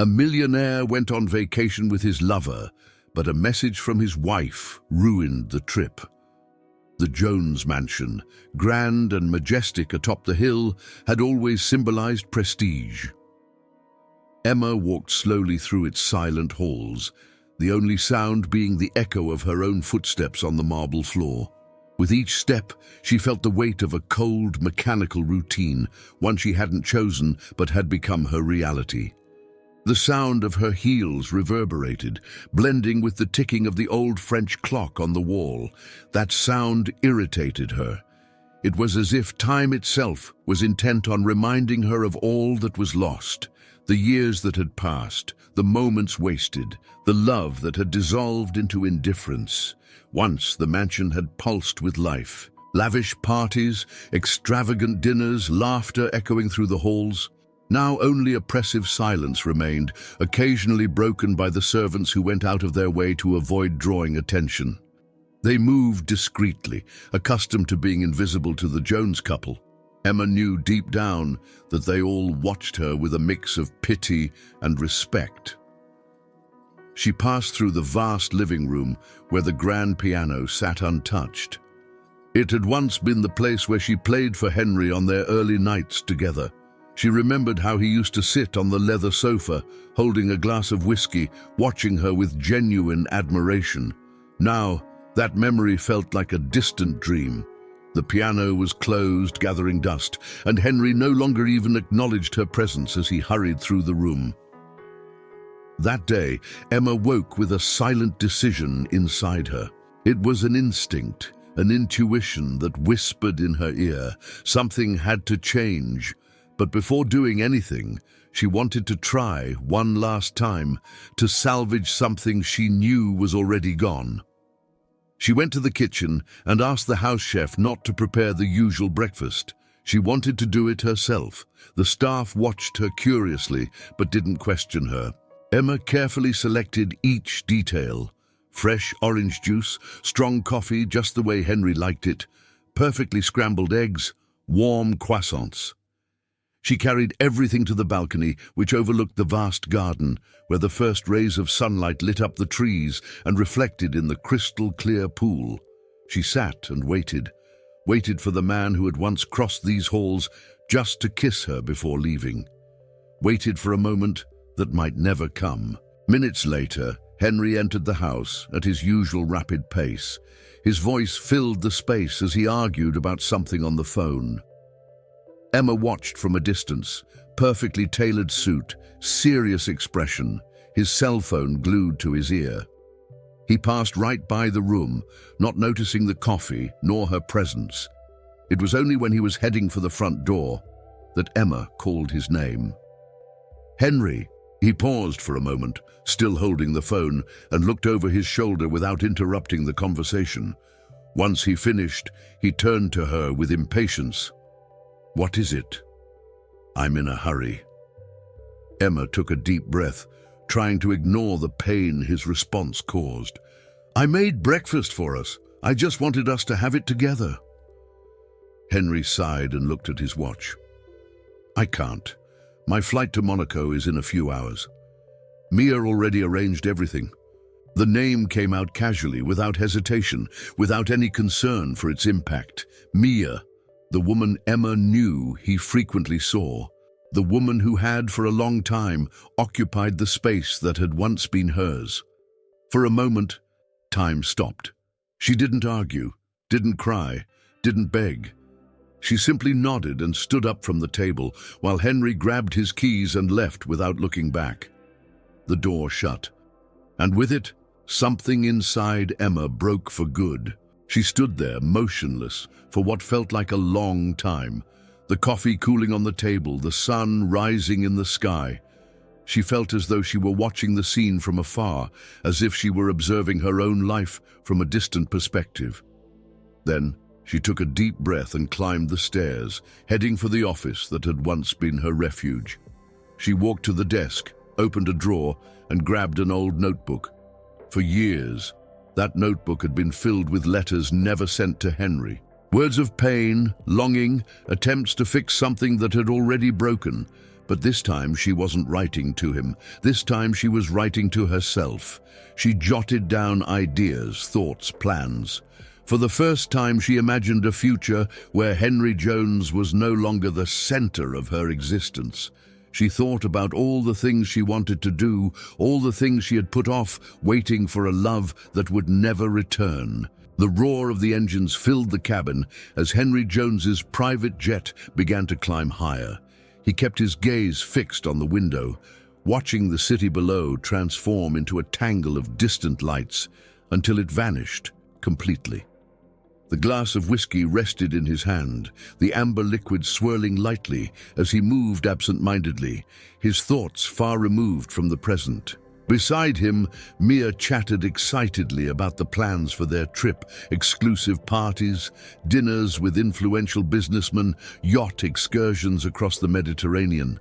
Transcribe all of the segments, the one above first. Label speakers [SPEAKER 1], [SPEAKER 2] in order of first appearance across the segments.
[SPEAKER 1] A millionaire went on vacation with his lover, but a message from his wife ruined the trip. The Jones mansion, grand and majestic atop the hill, had always symbolized prestige. Emma walked slowly through its silent halls, the only sound being the echo of her own footsteps on the marble floor. With each step, she felt the weight of a cold, mechanical routine, one she hadn't chosen but had become her reality. The sound of her heels reverberated, blending with the ticking of the old French clock on the wall. That sound irritated her. It was as if time itself was intent on reminding her of all that was lost, the years that had passed, the moments wasted, the love that had dissolved into indifference. Once the mansion had pulsed with life. Lavish parties, extravagant dinners, laughter echoing through the halls. Now only oppressive silence remained, occasionally broken by the servants who went out of their way to avoid drawing attention. They moved discreetly, accustomed to being invisible to the Jones couple. Emma knew deep down that they all watched her with a mix of pity and respect. She passed through the vast living room where the grand piano sat untouched. It had once been the place where she played for Henry on their early nights together. She remembered how he used to sit on the leather sofa, holding a glass of whiskey, watching her with genuine admiration. Now, that memory felt like a distant dream. The piano was closed, gathering dust, and Henry no longer even acknowledged her presence as he hurried through the room. That day, Emma woke with a silent decision inside her. It was an instinct, an intuition that whispered in her ear. Something had to change. But before doing anything, she wanted to try, one last time, to salvage something she knew was already gone. She went to the kitchen and asked the house chef not to prepare the usual breakfast. She wanted to do it herself. The staff watched her curiously, but didn't question her. Emma carefully selected each detail. Fresh orange juice, strong coffee just the way Henry liked it, perfectly scrambled eggs, warm croissants. She carried everything to the balcony, which overlooked the vast garden, where the first rays of sunlight lit up the trees and reflected in the crystal-clear pool. She sat and waited for the man who had once crossed these halls just to kiss her before leaving. Waited for a moment that might never come. Minutes later, Henry entered the house at his usual rapid pace. His voice filled the space as he argued about something on the phone. Emma watched from a distance, perfectly tailored suit, serious expression, his cell phone glued to his ear. He passed right by the room, not noticing the coffee nor her presence. It was only when he was heading for the front door that Emma called his name. "Henry." He paused for a moment, still holding the phone, and looked over his shoulder without interrupting the conversation. Once he finished, he turned to her with impatience. "What is it?" "I'm in a hurry." Emma took a deep breath, trying to ignore the pain his response caused. "I made breakfast for us. I just wanted us to have it together." Henry sighed and looked at his watch. "I can't. My flight to Monaco is in a few hours. Mia already arranged everything." The name came out casually, without hesitation, without any concern for its impact. Mia, the woman Emma knew he frequently saw. The woman who had, for a long time, occupied the space that had once been hers. For a moment, time stopped. She didn't argue, didn't cry, didn't beg. She simply nodded and stood up from the table, while Henry grabbed his keys and left without looking back. The door shut, and with it, something inside Emma broke for good. She stood there, motionless, for what felt like a long time. The coffee cooling on the table, the sun rising in the sky. She felt as though she were watching the scene from afar, as if she were observing her own life from a distant perspective. Then, she took a deep breath and climbed the stairs, heading for the office that had once been her refuge. She walked to the desk, opened a drawer, and grabbed an old notebook. For years, that notebook had been filled with letters never sent to Henry. Words of pain, longing, attempts to fix something that had already broken, But this time she wasn't writing to him. This time she was writing to herself. She jotted down ideas, thoughts, plans. For the first time she imagined a future where Henry Jones was no longer the center of her existence. She thought about all the things she wanted to do, all the things she had put off, waiting for a love that would never return. The roar of the engines filled the cabin as Henry Jones's private jet began to climb higher. He kept his gaze fixed on the window, watching the city below transform into a tangle of distant lights until it vanished completely. The glass of whiskey rested in his hand, the amber liquid swirling lightly as he moved absent-mindedly, his thoughts far removed from the present. Beside him, Mia chattered excitedly about the plans for their trip, exclusive parties, dinners with influential businessmen, yacht excursions across the Mediterranean.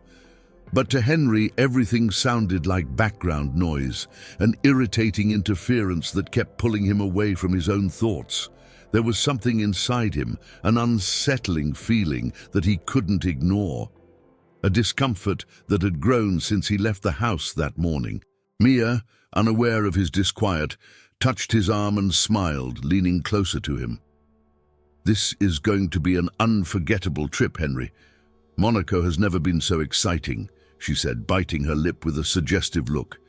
[SPEAKER 1] But to Henry, everything sounded like background noise, an irritating interference that kept pulling him away from his own thoughts. There was something inside him, an unsettling feeling that he couldn't ignore, a discomfort that had grown since he left the house that morning. Mia, unaware of his disquiet, touched his arm and smiled, leaning closer to him. "This is going to be an unforgettable trip, Henry. Monaco has never been so exciting," she said, biting her lip with a suggestive look.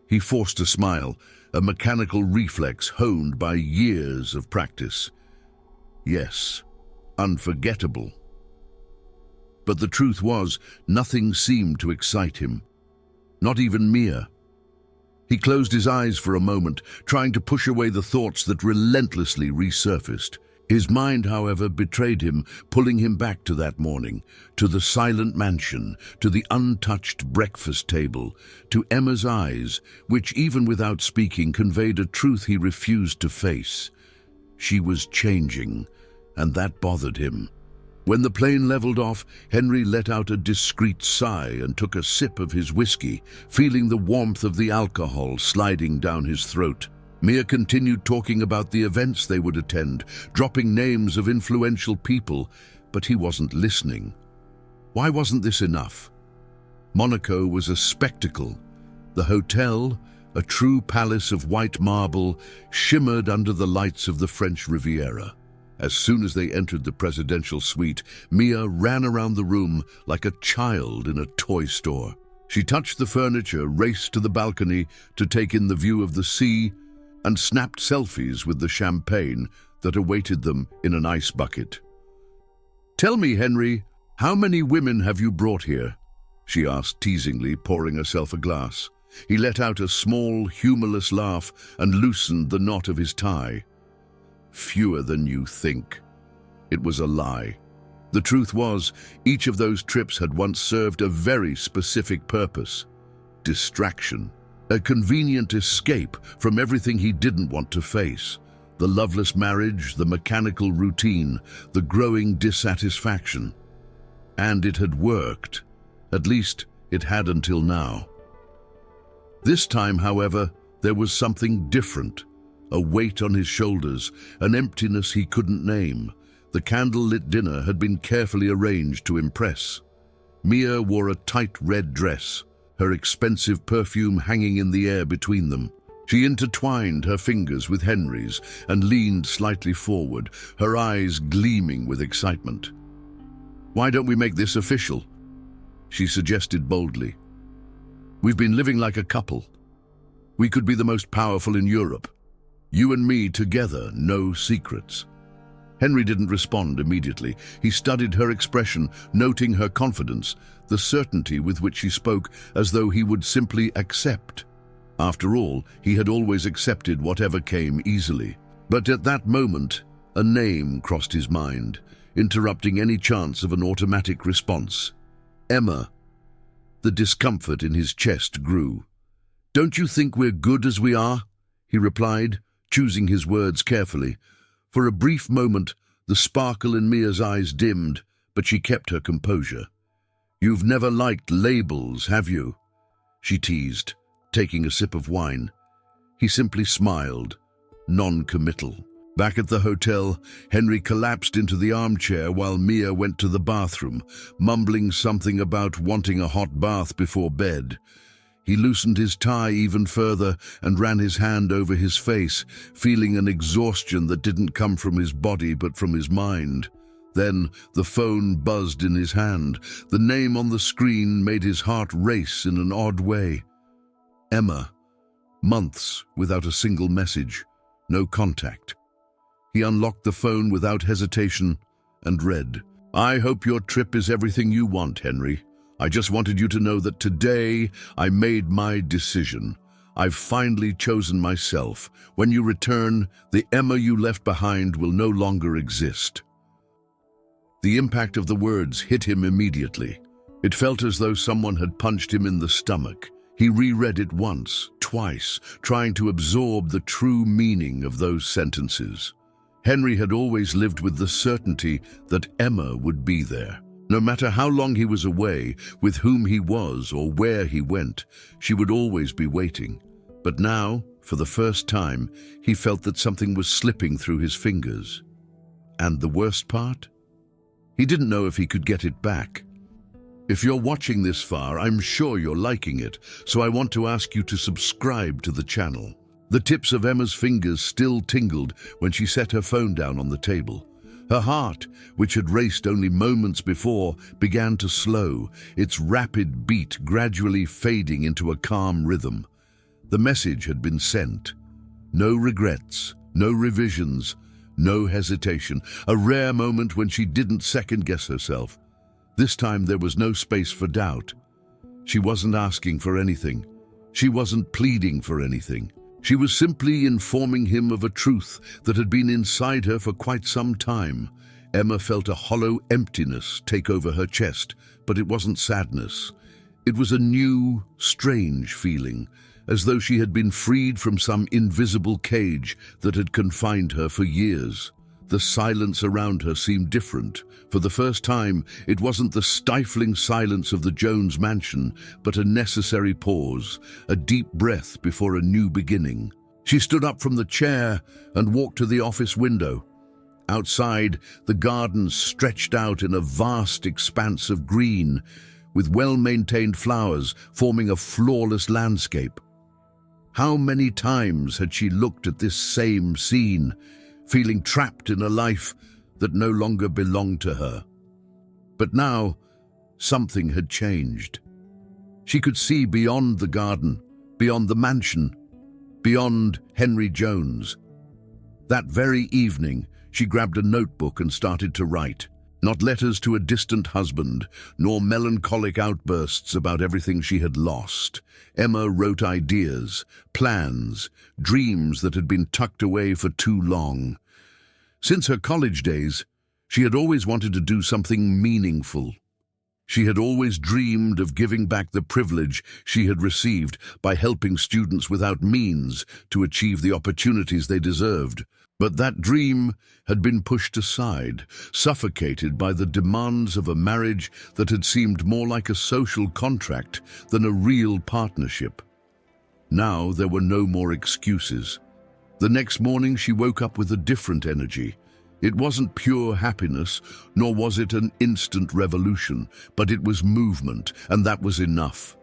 [SPEAKER 1] He forced a smile, a mechanical reflex honed by years of practice. Yes, unforgettable. But the truth was, nothing seemed to excite him. Not even Mia. He closed his eyes for a moment, trying to push away the thoughts that relentlessly resurfaced. His mind, however, betrayed him, pulling him back to that morning, to the silent mansion, to the untouched breakfast table, to Emma's eyes, which even without speaking conveyed a truth he refused to face. She was changing, and that bothered him. When the plane leveled off, Henry let out a discreet sigh and took a sip of his whiskey, feeling the warmth of the alcohol sliding down his throat. Mia continued talking about the events they would attend, dropping names of influential people, but he wasn't listening. Why wasn't this enough? Monaco was a spectacle. The hotel, a true palace of white marble, shimmered under the lights of the French Riviera. As soon as they entered the presidential suite, Mia ran around the room like a child in a toy store. She touched the furniture, raced to the balcony to take in the view of the sea, and snapped selfies with the champagne that awaited them in an ice bucket. "Tell me, Henry, how many women have you brought here?" she asked teasingly, pouring herself a glass. He let out a small, humorless laugh and loosened the knot of his tie. "Fewer than you think." It was a lie. The truth was, each of those trips had once served a very specific purpose: distraction. A convenient escape from everything he didn't want to face. The loveless marriage, the mechanical routine, the growing dissatisfaction. And it had worked. At least, it had until now. This time, however, there was something different. A weight on his shoulders, an emptiness he couldn't name. The candle-lit dinner had been carefully arranged to impress. Mia wore a tight red dress, her expensive perfume hanging in the air between them. She intertwined her fingers with Henry's and leaned slightly forward, her eyes gleaming with excitement. "Why don't we make this official?" she suggested boldly. "We've been living like a couple. We could be the most powerful in Europe. You and me together, no secrets." Henry didn't respond immediately. He studied her expression, noting her confidence, the certainty with which she spoke, as though he would simply accept. After all, he had always accepted whatever came easily. But at that moment, a name crossed his mind, interrupting any chance of an automatic response. Emma. The discomfort in his chest grew. "Don't you think we're good as we are?" he replied, choosing his words carefully. For a brief moment, the sparkle in Mia's eyes dimmed, but she kept her composure. "You've never liked labels, have you?" she teased, taking a sip of wine. He simply smiled, non-committal. Back at the hotel, Henry collapsed into the armchair while Mia went to the bathroom, mumbling something about wanting a hot bath before bed. He loosened his tie even further and ran his hand over his face, feeling an exhaustion that didn't come from his body but from his mind. Then the phone buzzed in his hand. The name on the screen made his heart race in an odd way. Emma. Months without a single message, no contact. He unlocked the phone without hesitation and read, "I hope your trip is everything you want, Henry. I just wanted you to know that today I made my decision. I've finally chosen myself. When you return, the Emma you left behind will no longer exist." The impact of the words hit him immediately. It felt as though someone had punched him in the stomach. He reread it once, twice, trying to absorb the true meaning of those sentences. Henry had always lived with the certainty that Emma would be there. No matter how long he was away, with whom he was or where he went, she would always be waiting. But now, for the first time, he felt that something was slipping through his fingers. And the worst part? He didn't know if he could get it back. If you're watching this far, I'm sure you're liking it, so I want to ask you to subscribe to the channel. The tips of Emma's fingers still tingled when she set her phone down on the table. Her heart, which had raced only moments before, began to slow, its rapid beat gradually fading into a calm rhythm. The message had been sent. No regrets, no revisions, no hesitation. A rare moment when she didn't second-guess herself. This time there was no space for doubt. She wasn't asking for anything. She wasn't pleading for anything. She was simply informing him of a truth that had been inside her for quite some time. Emma felt a hollow emptiness take over her chest, but it wasn't sadness. It was a new, strange feeling, as though she had been freed from some invisible cage that had confined her for years. The silence around her seemed different. For the first time, it wasn't the stifling silence of the Jones mansion, but a necessary pause, a deep breath before a new beginning. She stood up from the chair and walked to the office window. Outside, the garden stretched out in a vast expanse of green, with well-maintained flowers forming a flawless landscape. How many times had she looked at this same scene, feeling trapped in a life that no longer belonged to her? But now, something had changed. She could see beyond the garden, beyond the mansion, beyond Henry Jones. That very evening, she grabbed a notebook and started to write. Not letters to a distant husband, nor melancholic outbursts about everything she had lost. Emma wrote ideas, plans, dreams that had been tucked away for too long. Since her college days, she had always wanted to do something meaningful. She had always dreamed of giving back the privilege she had received by helping students without means to achieve the opportunities they deserved. But that dream had been pushed aside, suffocated by the demands of a marriage that had seemed more like a social contract than a real partnership. Now there were no more excuses. The next morning she woke up with a different energy. It wasn't pure happiness, nor was it an instant revolution, but it was movement, and that was enough.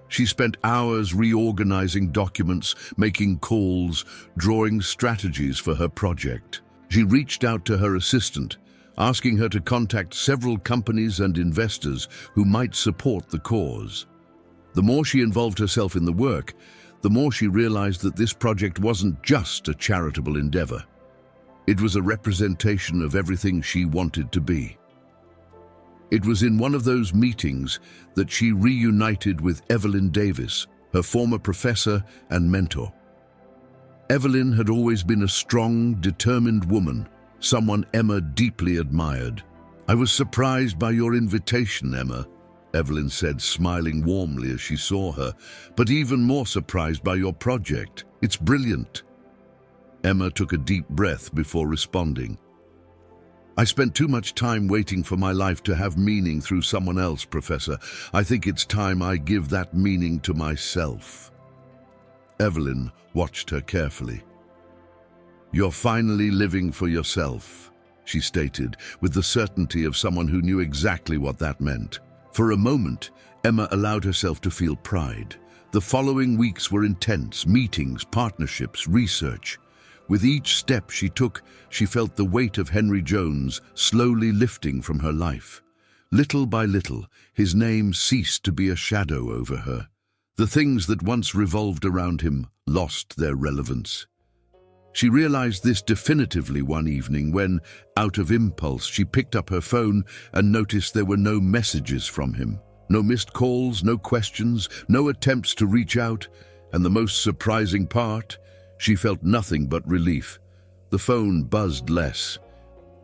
[SPEAKER 1] She spent hours reorganizing documents, making calls, drawing strategies for her project. She reached out to her assistant, asking her to contact several companies and investors who might support the cause. The more she involved herself in the work, the more she realized that this project wasn't just a charitable endeavor. It was a representation of everything she wanted to be. It was in one of those meetings that she reunited with Evelyn Davis, her former professor and mentor. Evelyn had always been a strong, determined woman, someone Emma deeply admired. "I was surprised by your invitation, Emma," Evelyn said, smiling warmly as she saw her, "but even more surprised by your project. It's brilliant." Emma took a deep breath before responding. "I spent too much time waiting for my life to have meaning through someone else, Professor. I think it's time I give that meaning to myself." Evelyn watched her carefully. "You're finally living for yourself," she stated, with the certainty of someone who knew exactly what that meant. For a moment, Emma allowed herself to feel pride. The following weeks were intense: meetings, partnerships, research. With each step she took, she felt the weight of Henry Jones slowly lifting from her life. Little by little, his name ceased to be a shadow over her. The things that once revolved around him lost their relevance. She realized this definitively one evening when, out of impulse, she picked up her phone and noticed there were no messages from him. No missed calls, no questions, no attempts to reach out, and the most surprising part, she felt nothing but relief. The phone buzzed less.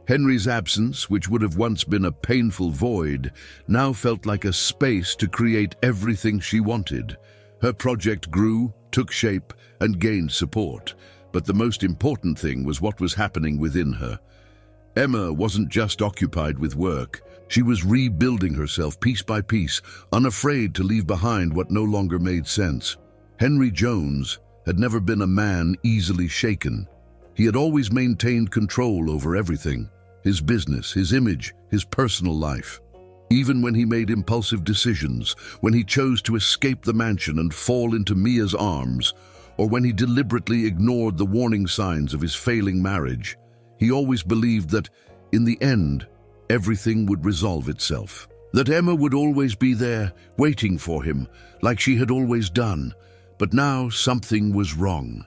[SPEAKER 1] Henry's absence, which would have once been a painful void, now felt like a space to create everything she wanted. Her project grew, took shape, and gained support. But the most important thing was what was happening within her. Emma wasn't just occupied with work. She was rebuilding herself piece by piece, unafraid to leave behind what no longer made sense. Henry Jones had never been a man easily shaken. He had always maintained control over everything: his business, his image, his personal life. Even when he made impulsive decisions, when he chose to escape the mansion and fall into Mia's arms, or when he deliberately ignored the warning signs of his failing marriage, he always believed that, in the end, everything would resolve itself. That Emma would always be there, waiting for him, like she had always done. But now something was wrong.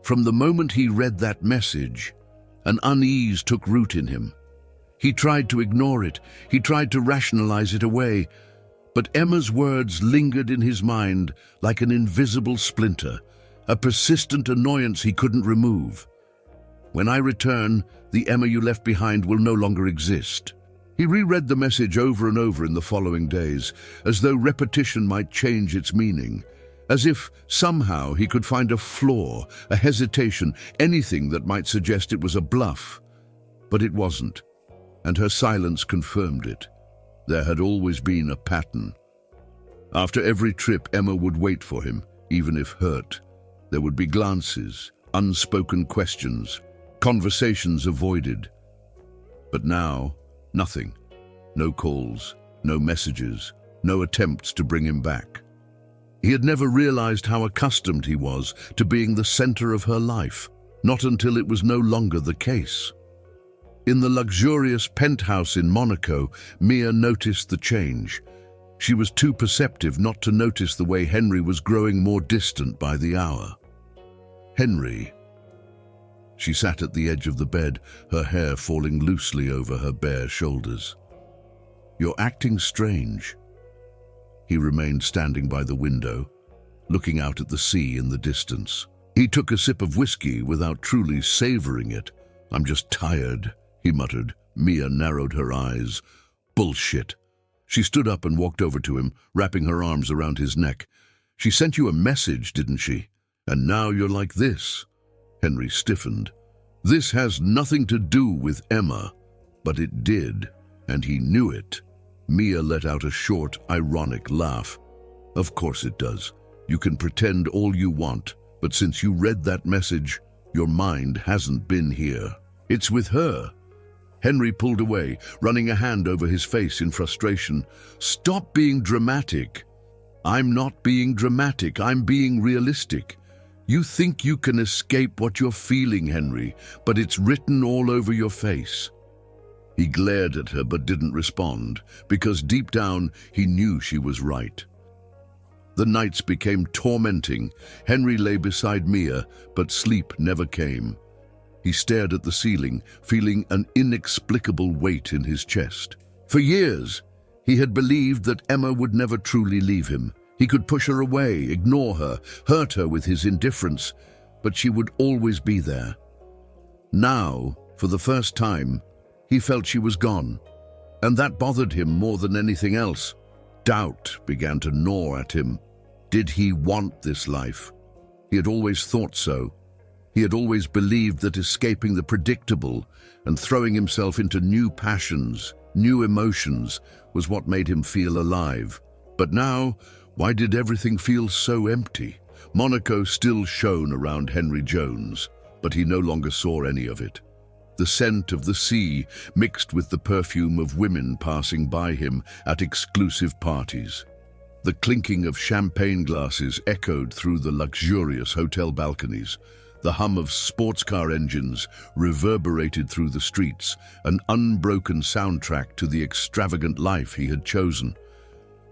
[SPEAKER 1] From the moment he read that message, an unease took root in him. He tried to ignore it, he tried to rationalize it away, but Emma's words lingered in his mind like an invisible splinter, a persistent annoyance he couldn't remove. "When I return, the Emma you left behind will no longer exist." He reread the message over and over in the following days, as though repetition might change its meaning, as if somehow he could find a flaw, a hesitation, anything that might suggest it was a bluff. But it wasn't, and her silence confirmed it. There had always been a pattern. After every trip, Emma would wait for him, even if hurt. There would be glances, unspoken questions, conversations avoided. But now, nothing. No calls, no messages, no attempts to bring him back. He had never realized how accustomed he was to being the center of her life, not until it was no longer the case. In the luxurious penthouse in Monaco, Mia noticed the change. She was too perceptive not to notice the way Henry was growing more distant by the hour. "Henry." She sat at the edge of the bed, her hair falling loosely over her bare shoulders. "You're acting strange." He remained standing by the window, looking out at the sea in the distance. He took a sip of whiskey without truly savoring it. "I'm just tired," he muttered. Mia narrowed her eyes. "Bullshit." She stood up and walked over to him, wrapping her arms around his neck. "She sent you a message, didn't she? And now you're like this." Henry stiffened. "This has nothing to do with Emma." But it did, and he knew it. Mia let out a short, ironic laugh. "Of course it does. You can pretend all you want, but since you read that message, your mind hasn't been here. It's with her." Henry pulled away, running a hand over his face in frustration. "Stop being dramatic." "I'm not being dramatic, I'm being realistic. You think you can escape what you're feeling, Henry, but it's written all over your face." He glared at her but didn't respond, because deep down he knew she was right. The nights became tormenting. Henry lay beside Mia, but sleep never came. He stared at the ceiling, feeling an inexplicable weight in his chest. For years, he had believed that Emma would never truly leave him. He could push her away, ignore her, hurt her with his indifference, but she would always be there. Now, for the first time, he felt she was gone, and that bothered him more than anything else. Doubt began to gnaw at him. Did he want this life? He had always thought so. He had always believed that escaping the predictable and throwing himself into new passions, new emotions, was what made him feel alive. But now, why did everything feel so empty? Monaco still shone around Henry Jones, but he no longer saw any of it. The scent of the sea mixed with the perfume of women passing by him at exclusive parties. The clinking of champagne glasses echoed through the luxurious hotel balconies. The hum of sports car engines reverberated through the streets, an unbroken soundtrack to the extravagant life he had chosen.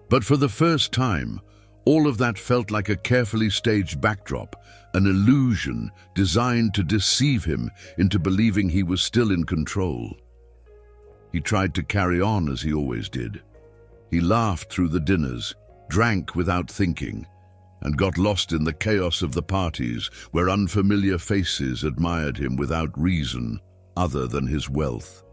[SPEAKER 1] But for the first time, all of that felt like a carefully staged backdrop, an illusion designed to deceive him into believing he was still in control. He tried to carry on as he always did. He laughed through the dinners, drank without thinking, and got lost in the chaos of the parties where unfamiliar faces admired him without reason other than his wealth.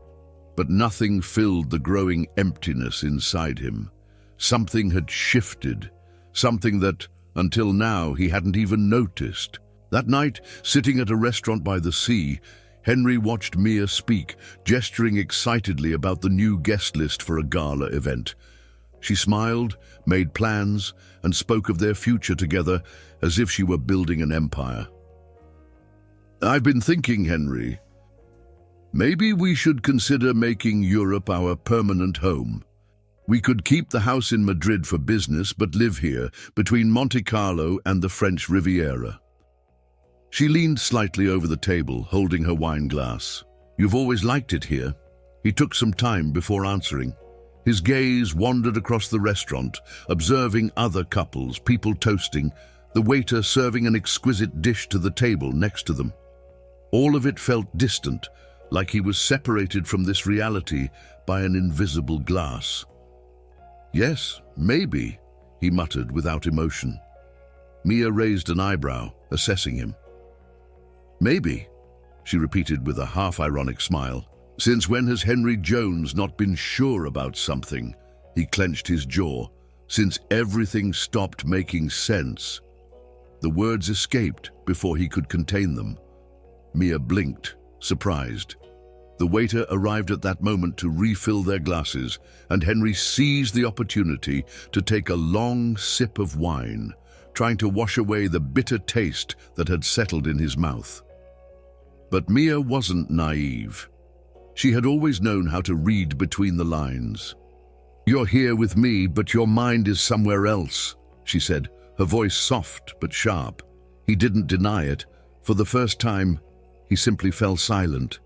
[SPEAKER 1] But nothing filled the growing emptiness inside him. Something had shifted, something that, until now, he hadn't even noticed. That night, sitting at a restaurant by the sea, Henry watched Mia speak, gesturing excitedly about the new guest list for a gala event. She smiled, made plans, and spoke of their future together as if she were building an empire. "I've been thinking, Henry, maybe we should consider making Europe our permanent home. We could keep the house in Madrid for business, but live here, between Monte Carlo and the French Riviera." She leaned slightly over the table, holding her wine glass. "You've always liked it here?" He took some time before answering. His gaze wandered across the restaurant, observing other couples, people toasting, the waiter serving an exquisite dish to the table next to them. All of it felt distant, like he was separated from this reality by an invisible glass. "Yes, maybe," he muttered without emotion. Mia raised an eyebrow, assessing him. "Maybe," she repeated with a half-ironic smile. Since when has Henry Jones not been sure about something? He clenched his jaw. Since everything stopped making sense. The words escaped before he could contain them. Mia blinked, surprised. The waiter arrived at that moment to refill their glasses, and Henry seized the opportunity to take a long sip of wine, trying to wash away the bitter taste that had settled in his mouth. But Mia wasn't naive. She had always known how to read between the lines. "You're here with me, but your mind is somewhere else," she said, her voice soft but sharp. He didn't deny it. For the first time, he simply fell silent.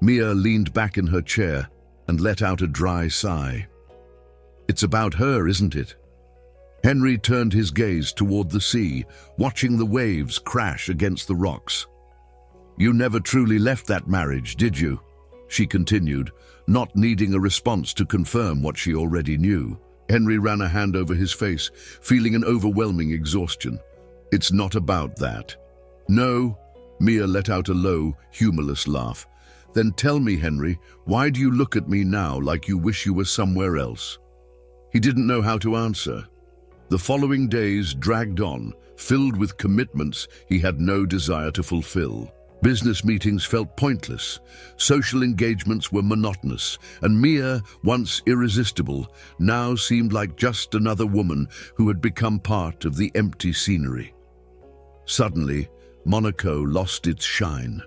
[SPEAKER 1] Mia leaned back in her chair and let out a dry sigh. "It's about her, isn't it?" Henry turned his gaze toward the sea, watching the waves crash against the rocks. "You never truly left that marriage, did you?" she continued, not needing a response to confirm what she already knew. Henry ran a hand over his face, feeling an overwhelming exhaustion. "It's not about that." "No," Mia let out a low, humorless laugh. "Then tell me, Henry, why do you look at me now like you wish you were somewhere else?" He didn't know how to answer. The following days dragged on, filled with commitments he had no desire to fulfill. Business meetings felt pointless, social engagements were monotonous, and Mia, once irresistible, now seemed like just another woman who had become part of the empty scenery. Suddenly, Monaco lost its shine.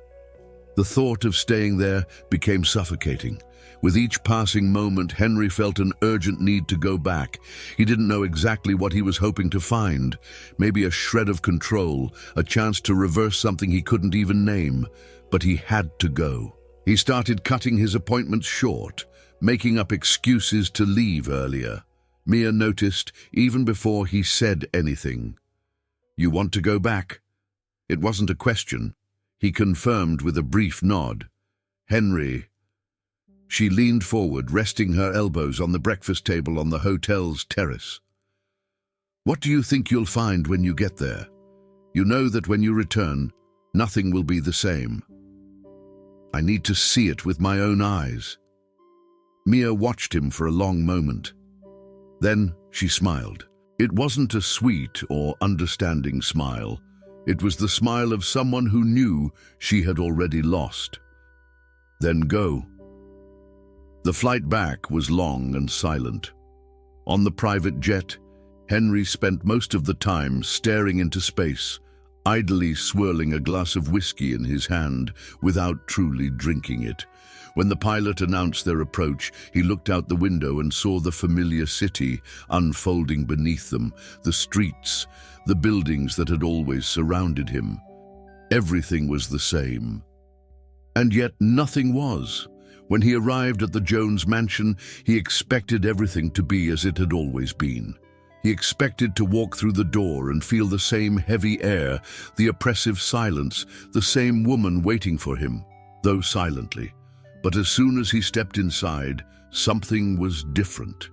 [SPEAKER 1] The thought of staying there became suffocating. With each passing moment, Henry felt an urgent need to go back. He didn't know exactly what he was hoping to find. Maybe a shred of control, a chance to reverse something he couldn't even name. But he had to go. He started cutting his appointments short, making up excuses to leave earlier. Mia noticed even before he said anything. "You want to go back?" It wasn't a question. He confirmed with a brief nod. "Henry." She leaned forward, resting her elbows on the breakfast table on the hotel's terrace. "What do you think you'll find when you get there? You know that when you return, nothing will be the same." "I need to see it with my own eyes." Mia watched him for a long moment. Then she smiled. It wasn't a sweet or understanding smile. It was the smile of someone who knew she had already lost. "Then go." The flight back was long and silent. On the private jet, Henry spent most of the time staring into space, idly swirling a glass of whiskey in his hand without truly drinking it. When the pilot announced their approach, he looked out the window and saw the familiar city unfolding beneath them, the streets, the buildings that had always surrounded him. Everything was the same. And yet nothing was. When he arrived at the Jones mansion, he expected everything to be as it had always been. He expected to walk through the door and feel the same heavy air, the oppressive silence, the same woman waiting for him, though silently. But as soon as he stepped inside, something was different.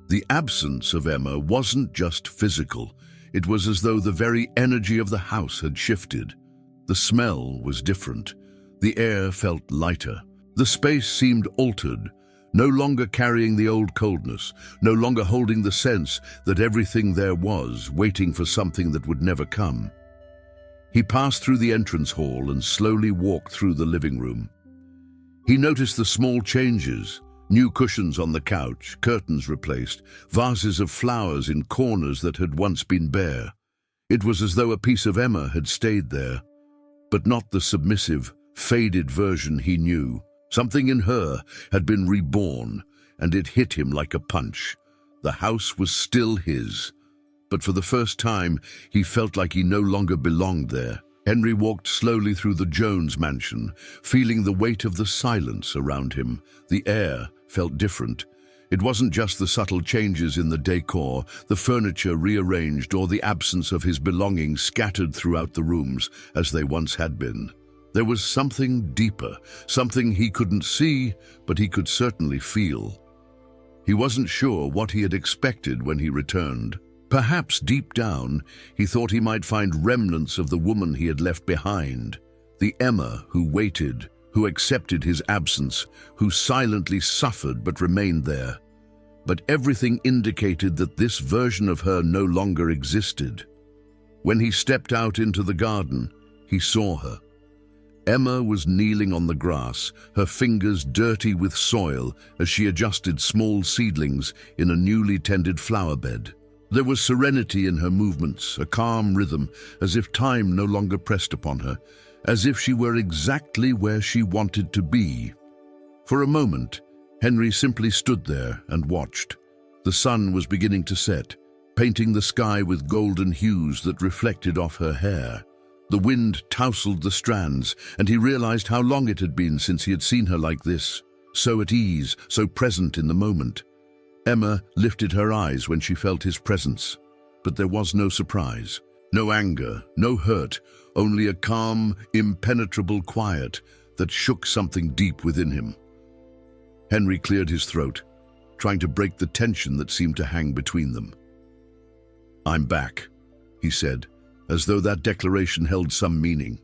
[SPEAKER 1] The absence of Emma wasn't just physical. It was as though the very energy of the house had shifted. The smell was different. The air felt lighter. The space seemed altered, no longer carrying the old coldness, no longer holding the sense that everything there was, waiting for something that would never come. He passed through the entrance hall and slowly walked through the living room. He noticed the small changes, new cushions on the couch, curtains replaced, vases of flowers in corners that had once been bare. It was as though a piece of Emma had stayed there, but not the submissive, faded version he knew. Something in her had been reborn, and it hit him like a punch. The house was still his, but for the first time, he felt like he no longer belonged there. Henry walked slowly through the Jones mansion, feeling the weight of the silence around him. The air felt different. It wasn't just the subtle changes in the decor, the furniture rearranged, or the absence of his belongings scattered throughout the rooms as they once had been. There was something deeper, something he couldn't see, but he could certainly feel. He wasn't sure what he had expected when he returned. Perhaps deep down, he thought he might find remnants of the woman he had left behind, the Emma who waited, who accepted his absence, who silently suffered but remained there. But everything indicated that this version of her no longer existed. When he stepped out into the garden, he saw her. Emma was kneeling on the grass, her fingers dirty with soil as she adjusted small seedlings in a newly tended flower bed. There was serenity in her movements, a calm rhythm, as if time no longer pressed upon her, as if she were exactly where she wanted to be. For a moment, Henry simply stood there and watched. The sun was beginning to set, painting the sky with golden hues that reflected off her hair. The wind tousled the strands, and he realized how long it had been since he had seen her like this, so at ease, so present in the moment. Emma lifted her eyes when she felt his presence, but there was no surprise, no anger, no hurt, only a calm, impenetrable quiet that shook something deep within him. Henry cleared his throat, trying to break the tension that seemed to hang between them. "I'm back," he said, as though that declaration held some meaning.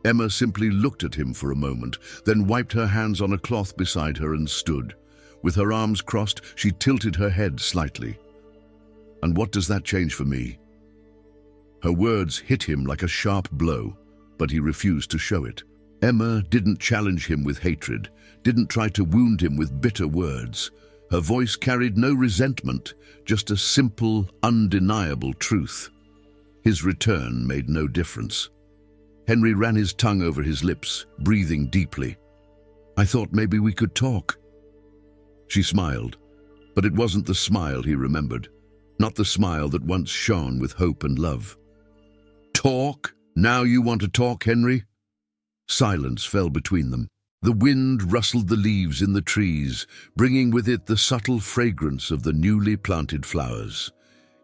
[SPEAKER 1] Emma simply looked at him for a moment, then wiped her hands on a cloth beside her and stood. With her arms crossed, she tilted her head slightly. "And what does that change for me?" Her words hit him like a sharp blow, but he refused to show it. Emma didn't challenge him with hatred, didn't try to wound him with bitter words. Her voice carried no resentment, just a simple, undeniable truth. His return made no difference. Henry ran his tongue over his lips, breathing deeply. "I thought maybe we could talk." She smiled, but it wasn't the smile he remembered, not the smile that once shone with hope and love. "Talk? Now you want to talk, Henry?" Silence fell between them. The wind rustled the leaves in the trees, bringing with it the subtle fragrance of the newly planted flowers.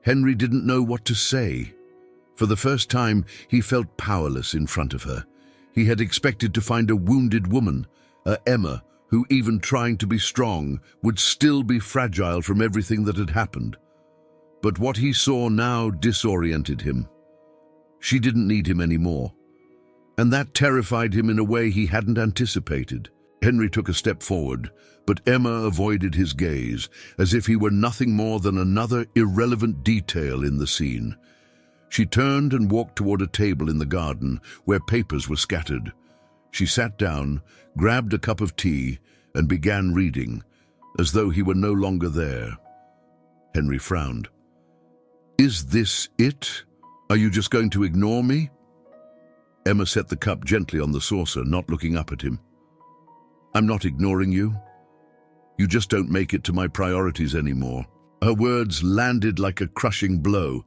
[SPEAKER 1] Henry didn't know what to say. For the first time, he felt powerless in front of her. He had expected to find a wounded woman, a Emma, who, even trying to be strong, would still be fragile from everything that had happened. But what he saw now disoriented him. She didn't need him anymore, and that terrified him in a way he hadn't anticipated. Henry took a step forward, but Emma avoided his gaze, as if he were nothing more than another irrelevant detail in the scene. She turned and walked toward a table in the garden where papers were scattered. She sat down, grabbed a cup of tea, and began reading, as though he were no longer there. Henry frowned. "Is this it? Are you just going to ignore me? Emma set the cup gently on the saucer, not looking up at him. I'm not ignoring you. You just don't make it to my priorities anymore. Her words landed like a crushing blow.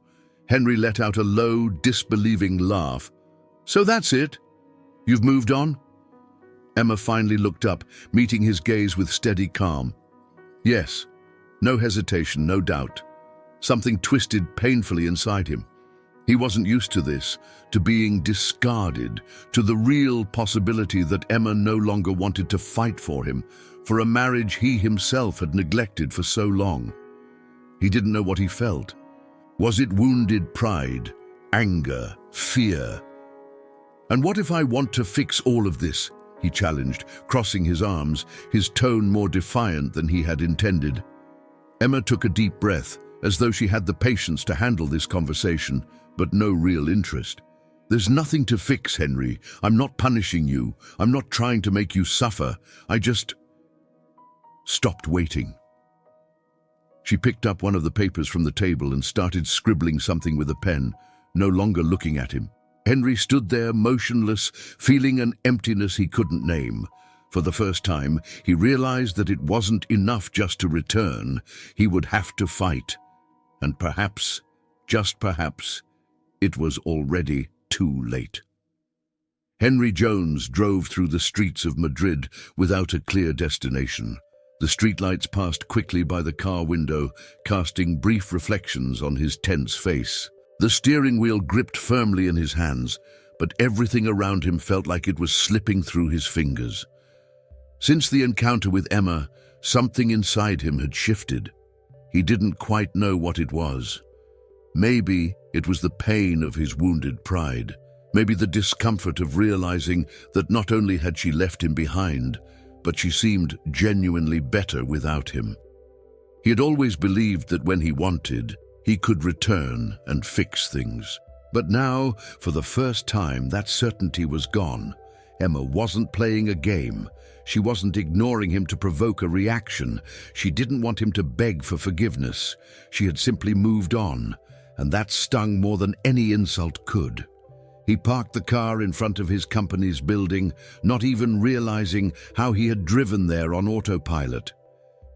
[SPEAKER 1] Henry let out a low, disbelieving laugh. So that's it? You've moved on? Emma finally looked up, meeting his gaze with steady calm. Yes. No hesitation, no doubt. Something twisted painfully inside him. He wasn't used to this, to being discarded, to the real possibility that Emma no longer wanted to fight for him, for a marriage he himself had neglected for so long. He didn't know what he felt. Was it wounded pride, anger, fear? And what if I want to fix all of this? He challenged, crossing his arms, his tone more defiant than he had intended. Emma took a deep breath, as though she had the patience to handle this conversation, but no real interest. There's nothing to fix, Henry. I'm not punishing you. I'm not trying to make you suffer. I just stopped waiting. She picked up one of the papers from the table and started scribbling something with a pen, no longer looking at him. Henry stood there motionless, feeling an emptiness he couldn't name. For the first time, he realized that it wasn't enough just to return. He would have to fight. And perhaps, just perhaps, it was already too late. Henry Jones drove through the streets of Madrid without a clear destination. The streetlights passed quickly by the car window, casting brief reflections on his tense face. The steering wheel gripped firmly in his hands, but everything around him felt like it was slipping through his fingers. Since the encounter with Emma, something inside him had shifted. He didn't quite know what it was. Maybe it was the pain of his wounded pride. Maybe the discomfort of realizing that not only had she left him behind, but she seemed genuinely better without him. He had always believed that when he wanted, he could return and fix things. But now, for the first time, that certainty was gone. Emma wasn't playing a game. She wasn't ignoring him to provoke a reaction. She didn't want him to beg for forgiveness. She had simply moved on, and that stung more than any insult could. He parked the car in front of his company's building, not even realizing how he had driven there on autopilot.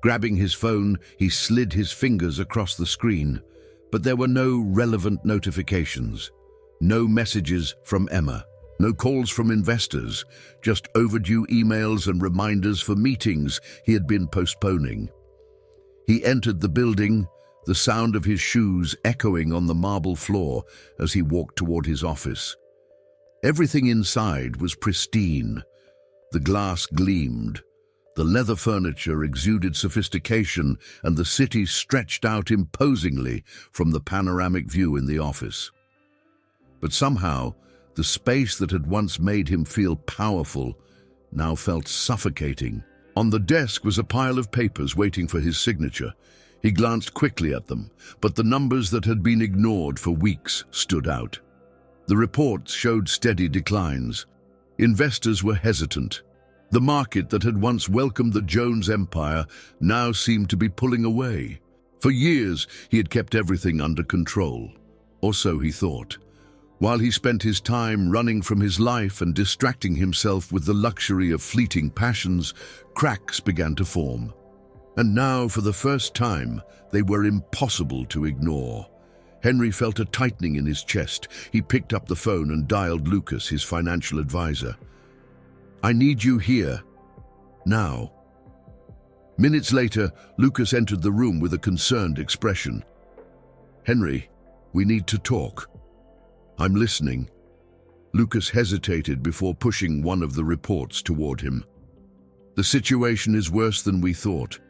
[SPEAKER 1] Grabbing his phone, he slid his fingers across the screen, but there were no relevant notifications, no messages from Emma, no calls from investors, just overdue emails and reminders for meetings he had been postponing. He entered the building, the sound of his shoes echoing on the marble floor as he walked toward his office. Everything inside was pristine. The glass gleamed, the leather furniture exuded sophistication, and the city stretched out imposingly from the panoramic view in the office. But somehow, the space that had once made him feel powerful now felt suffocating. On the desk was a pile of papers waiting for his signature. He glanced quickly at them, but the numbers that had been ignored for weeks stood out. The reports showed steady declines. Investors were hesitant. The market that had once welcomed the Jones empire now seemed to be pulling away. For years, he had kept everything under control, or so he thought. While he spent his time running from his life and distracting himself with the luxury of fleeting passions, cracks began to form. And now, for the first time, they were impossible to ignore. Henry felt a tightening in his chest. He picked up the phone and dialed Lucas, his financial advisor. "I need you here. Now." Minutes later, Lucas entered the room with a concerned expression. "Henry, we need to talk." "I'm listening." Lucas hesitated before pushing one of the reports toward him. "The situation is worse than we thought.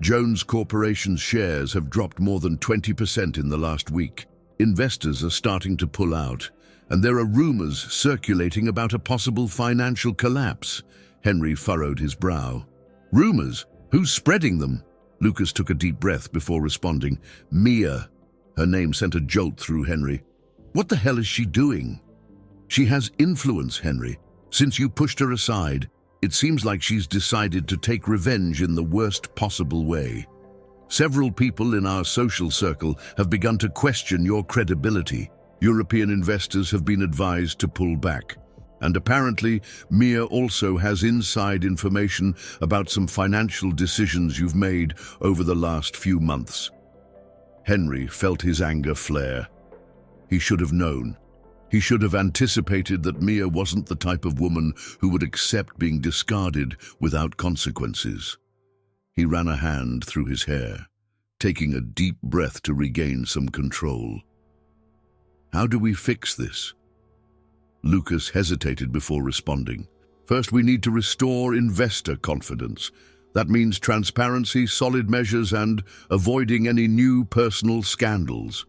[SPEAKER 1] Jones Corporation's shares have dropped more than 20% in the last week. Investors are starting to pull out, and there are rumors circulating about a possible financial collapse." Henry furrowed his brow. "Rumors? Who's spreading them?" Lucas took a deep breath before responding. "Mia." Her name sent a jolt through Henry. "What the hell is she doing?" "She has influence, Henry. Since you pushed her aside, it seems like she's decided to take revenge in the worst possible way. Several people in our social circle have begun to question your credibility. European investors have been advised to pull back. And apparently, Mia also has inside information about some financial decisions you've made over the last few months. Henry felt his anger flare. He should have known. He should have anticipated that Mia wasn't the type of woman who would accept being discarded without consequences. He ran a hand through his hair, taking a deep breath to regain some control. How do we fix this? Lucas hesitated before responding. First, we need to restore investor confidence. That means transparency, solid measures, and avoiding any new personal scandals.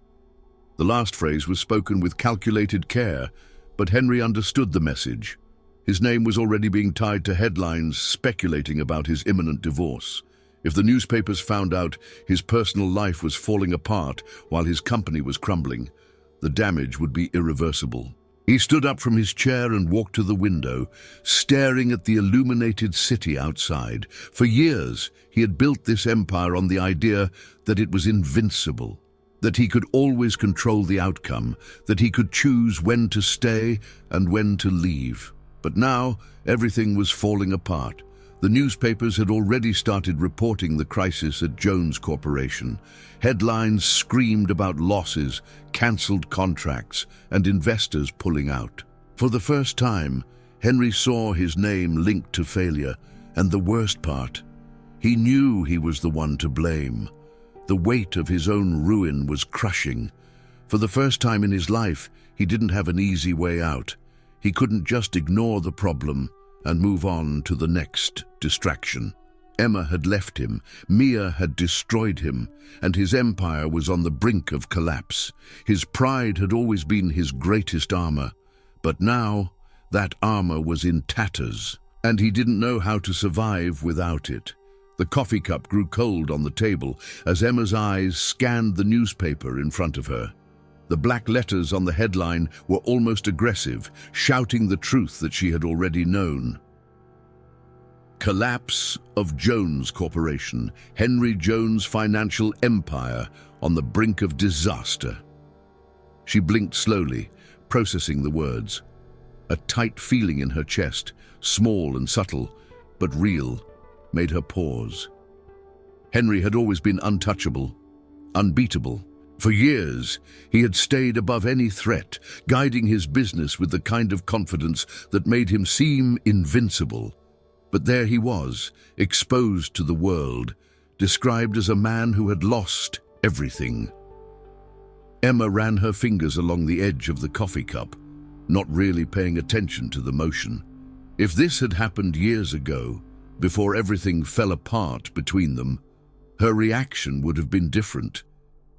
[SPEAKER 1] The last phrase was spoken with calculated care, but Henry understood the message. His name was already being tied to headlines speculating about his imminent divorce. If the newspapers found out his personal life was falling apart while his company was crumbling, the damage would be irreversible. He stood up from his chair and walked to the window, staring at the illuminated city outside. For years, he had built this empire on the idea that it was invincible, that he could always control the outcome, that he could choose when to stay and when to leave. But now, everything was falling apart. The newspapers had already started reporting the crisis at Jones Corporation. Headlines screamed about losses, cancelled contracts, and investors pulling out. For the first time, Henry saw his name linked to failure, and the worst part, he knew he was the one to blame. The weight of his own ruin was crushing. For the first time in his life, he didn't have an easy way out. He couldn't just ignore the problem and move on to the next distraction. Emma had left him, Mia had destroyed him, and his empire was on the brink of collapse. His pride had always been his greatest armor, but now that armor was in tatters, and he didn't know how to survive without it. The coffee cup grew cold on the table as Emma's eyes scanned the newspaper in front of her. The black letters on the headline were almost aggressive, shouting the truth that she had already known. Collapse of Jones Corporation, Henry Jones' financial empire on the brink of disaster. She blinked slowly, processing the words. A tight feeling in her chest, small and subtle, but real, made her pause. Henry had always been untouchable, unbeatable. For years, he had stayed above any threat, guiding his business with the kind of confidence that made him seem invincible. But there he was, exposed to the world, described as a man who had lost everything. Emma ran her fingers along the edge of the coffee cup, not really paying attention to the motion. If this had happened years ago, before everything fell apart between them, her reaction would have been different.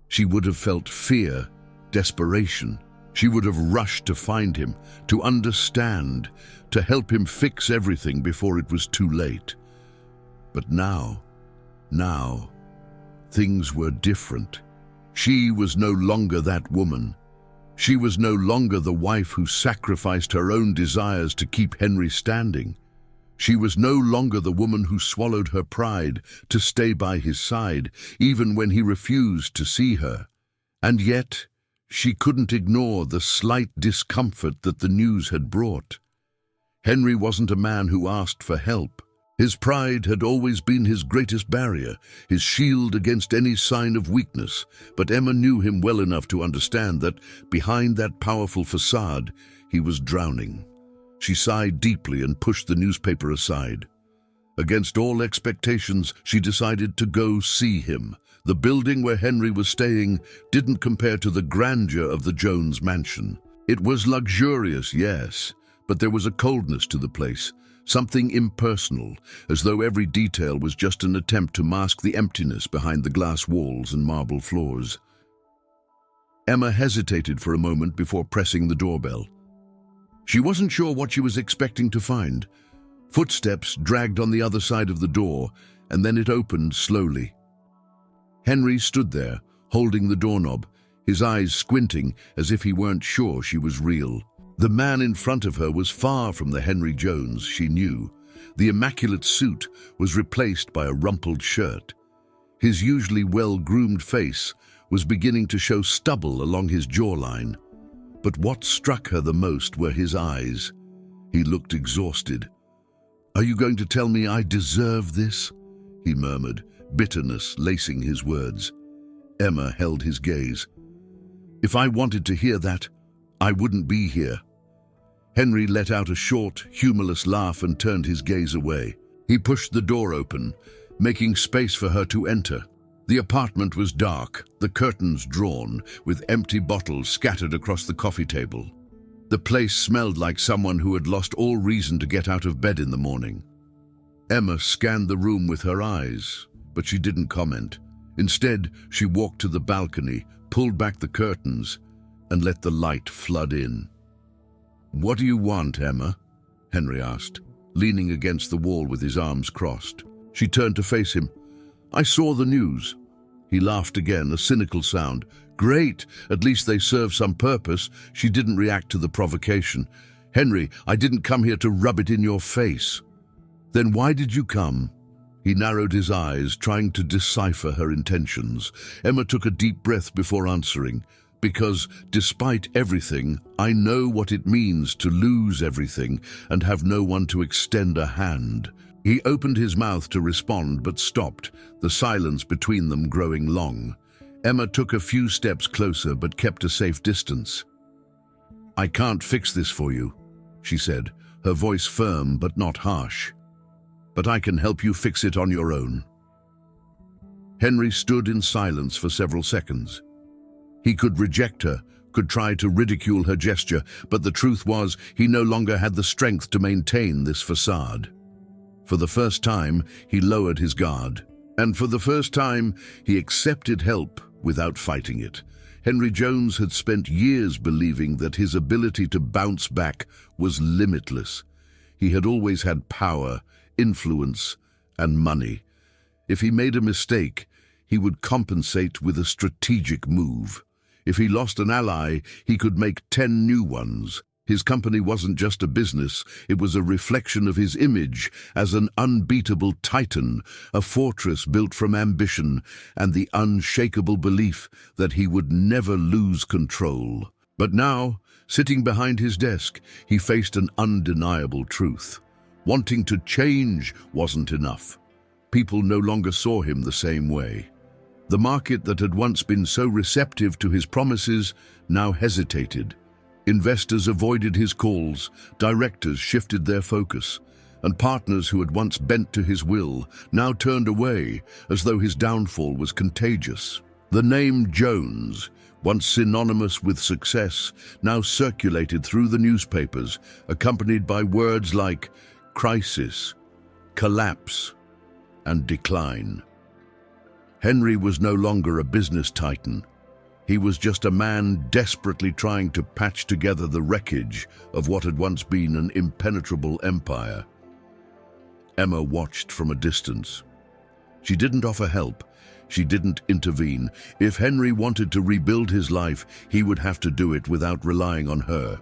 [SPEAKER 1] She would have felt fear, desperation. She would have rushed to find him, to understand, to help him fix everything before it was too late. But now, things were different. She was no longer that woman. She was no longer the wife who sacrificed her own desires to keep Henry standing. She was no longer the woman who swallowed her pride to stay by his side, even when he refused to see her. And yet, she couldn't ignore the slight discomfort that the news had brought. Henry wasn't a man who asked for help. His pride had always been his greatest barrier, his shield against any sign of weakness, but Emma knew him well enough to understand that behind that powerful facade, he was drowning. She sighed deeply and pushed the newspaper aside. Against all expectations, she decided to go see him. The building where Henry was staying didn't compare to the grandeur of the Jones mansion. It was luxurious, yes, but there was a coldness to the place, something impersonal, as though every detail was just an attempt to mask the emptiness behind the glass walls and marble floors. Emma hesitated for a moment before pressing the doorbell. She wasn't sure what she was expecting to find. Footsteps dragged on the other side of the door, and then it opened slowly. Henry stood there, holding the doorknob, his eyes squinting as if he weren't sure she was real. The man in front of her was far from the Henry Jones she knew. The immaculate suit was replaced by a rumpled shirt. His usually well-groomed face was beginning to show stubble along his jawline. But what struck her the most were his eyes. He looked exhausted. "Are you going to tell me I deserve this?" he murmured, bitterness lacing his words. Emma held his gaze. "If I wanted to hear that, I wouldn't be here." Henry let out a short, humorless laugh and turned his gaze away. He pushed the door open, making space for her to enter. The apartment was dark, the curtains drawn, with empty bottles scattered across the coffee table. The place smelled like someone who had lost all reason to get out of bed in the morning. Emma scanned the room with her eyes, but she didn't comment. Instead, she walked to the balcony, pulled back the curtains, and let the light flood in. "What do you want, Emma?" Henry asked, leaning against the wall with his arms crossed. She turned to face him. "I saw the news." He laughed again, a cynical sound. "Great, at least they serve some purpose." She didn't react to the provocation. "Henry, I didn't come here to rub it in your face." "Then why did you come?" He narrowed his eyes, trying to decipher her intentions. Emma took a deep breath before answering. "Because, despite everything, I know what it means to lose everything and have no one to extend a hand." He opened his mouth to respond but stopped, the silence between them growing long. Emma took a few steps closer but kept a safe distance. "I can't fix this for you," she said, her voice firm but not harsh. "But I can help you fix it on your own." Henry stood in silence for several seconds. He could reject her, could try to ridicule her gesture, but the truth was he no longer had the strength to maintain this facade. For the first time, he lowered his guard. And for the first time, he accepted help without fighting it. Henry Jones had spent years believing that his ability to bounce back was limitless. He had always had power, influence, and money. If he made a mistake, he would compensate with a strategic move. If he lost an ally, he could make 10 new ones. His company wasn't just a business, it was a reflection of his image as an unbeatable titan, a fortress built from ambition and the unshakable belief that he would never lose control. But now, sitting behind his desk, he faced an undeniable truth. Wanting to change wasn't enough. People no longer saw him the same way. The market that had once been so receptive to his promises now hesitated. Investors avoided his calls, directors shifted their focus, and partners who had once bent to his will now turned away as though his downfall was contagious. The name Jones, once synonymous with success, now circulated through the newspapers, accompanied by words like crisis, collapse, and decline. Henry was no longer a business titan. He was just a man desperately trying to patch together the wreckage of what had once been an impenetrable empire. Emma watched from a distance. She didn't offer help. She didn't intervene. If Henry wanted to rebuild his life, he would have to do it without relying on her.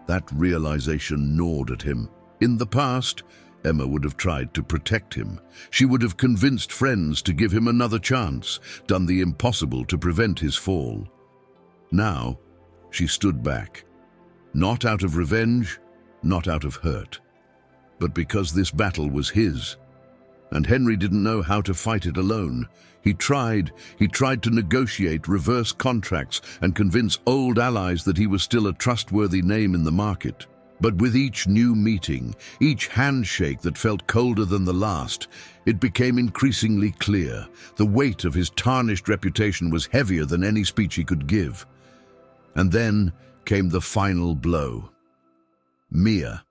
[SPEAKER 1] That realization gnawed at him. In the past, Emma would have tried to protect him. She would have convinced friends to give him another chance, done the impossible to prevent his fall. Now, she stood back. Not out of revenge, not out of hurt, but because this battle was his. And Henry didn't know how to fight it alone. He tried to negotiate reverse contracts and convince old allies that he was still a trustworthy name in the market. But with each new meeting, each handshake that felt colder than the last, it became increasingly clear. The weight of his tarnished reputation was heavier than any speech he could give. And then came the final blow. Mia.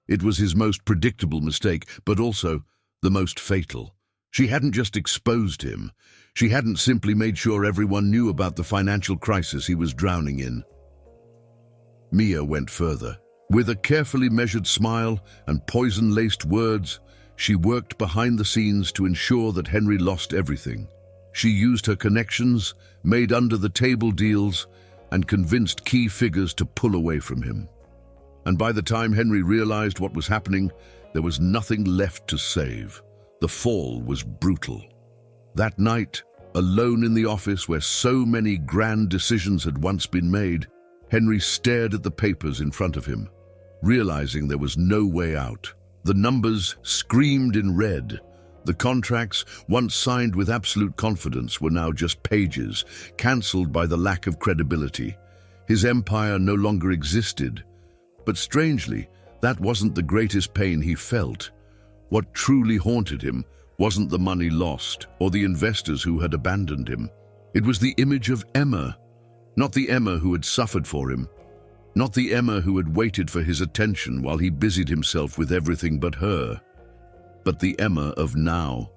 [SPEAKER 1] It was his most predictable mistake, but also the most fatal. She hadn't just exposed him. She hadn't simply made sure everyone knew about the financial crisis he was drowning in. Mia went further. With a carefully measured smile and poison-laced words, she worked behind the scenes to ensure that Henry lost everything. She used her connections, made under-the-table deals, and convinced key figures to pull away from him. And by the time Henry realized what was happening, there was nothing left to save. The fall was brutal. That night, alone in the office where so many grand decisions had once been made, Henry stared at the papers in front of him, realizing there was no way out. The numbers screamed in red. The contracts, once signed with absolute confidence, were now just pages, cancelled by the lack of credibility. His empire no longer existed. But strangely, that wasn't the greatest pain he felt. What truly haunted him wasn't the money lost or the investors who had abandoned him. It was the image of Emma, not the Emma who had suffered for him, not the Emma who had waited for his attention while he busied himself with everything but her, but the Emma of now.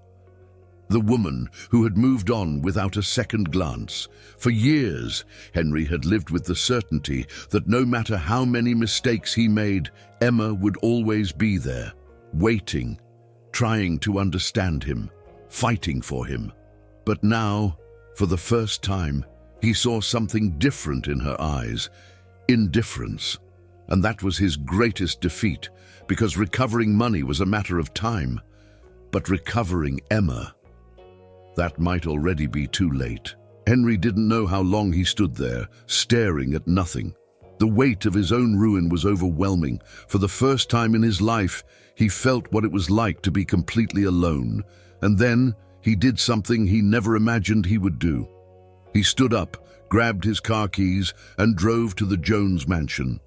[SPEAKER 1] The woman who had moved on without a second glance. For years, Henry had lived with the certainty that no matter how many mistakes he made, Emma would always be there, waiting, trying to understand him, fighting for him. But now, for the first time, he saw something different in her eyes, indifference. And that was his greatest defeat, because recovering money was a matter of time. But recovering Emma, that might already be too late. Henry didn't know how long he stood there, staring at nothing. The weight of his own ruin was overwhelming. For the first time in his life, he felt what it was like to be completely alone. And then he did something he never imagined he would do. He stood up, grabbed his car keys, and drove to the Jones mansion.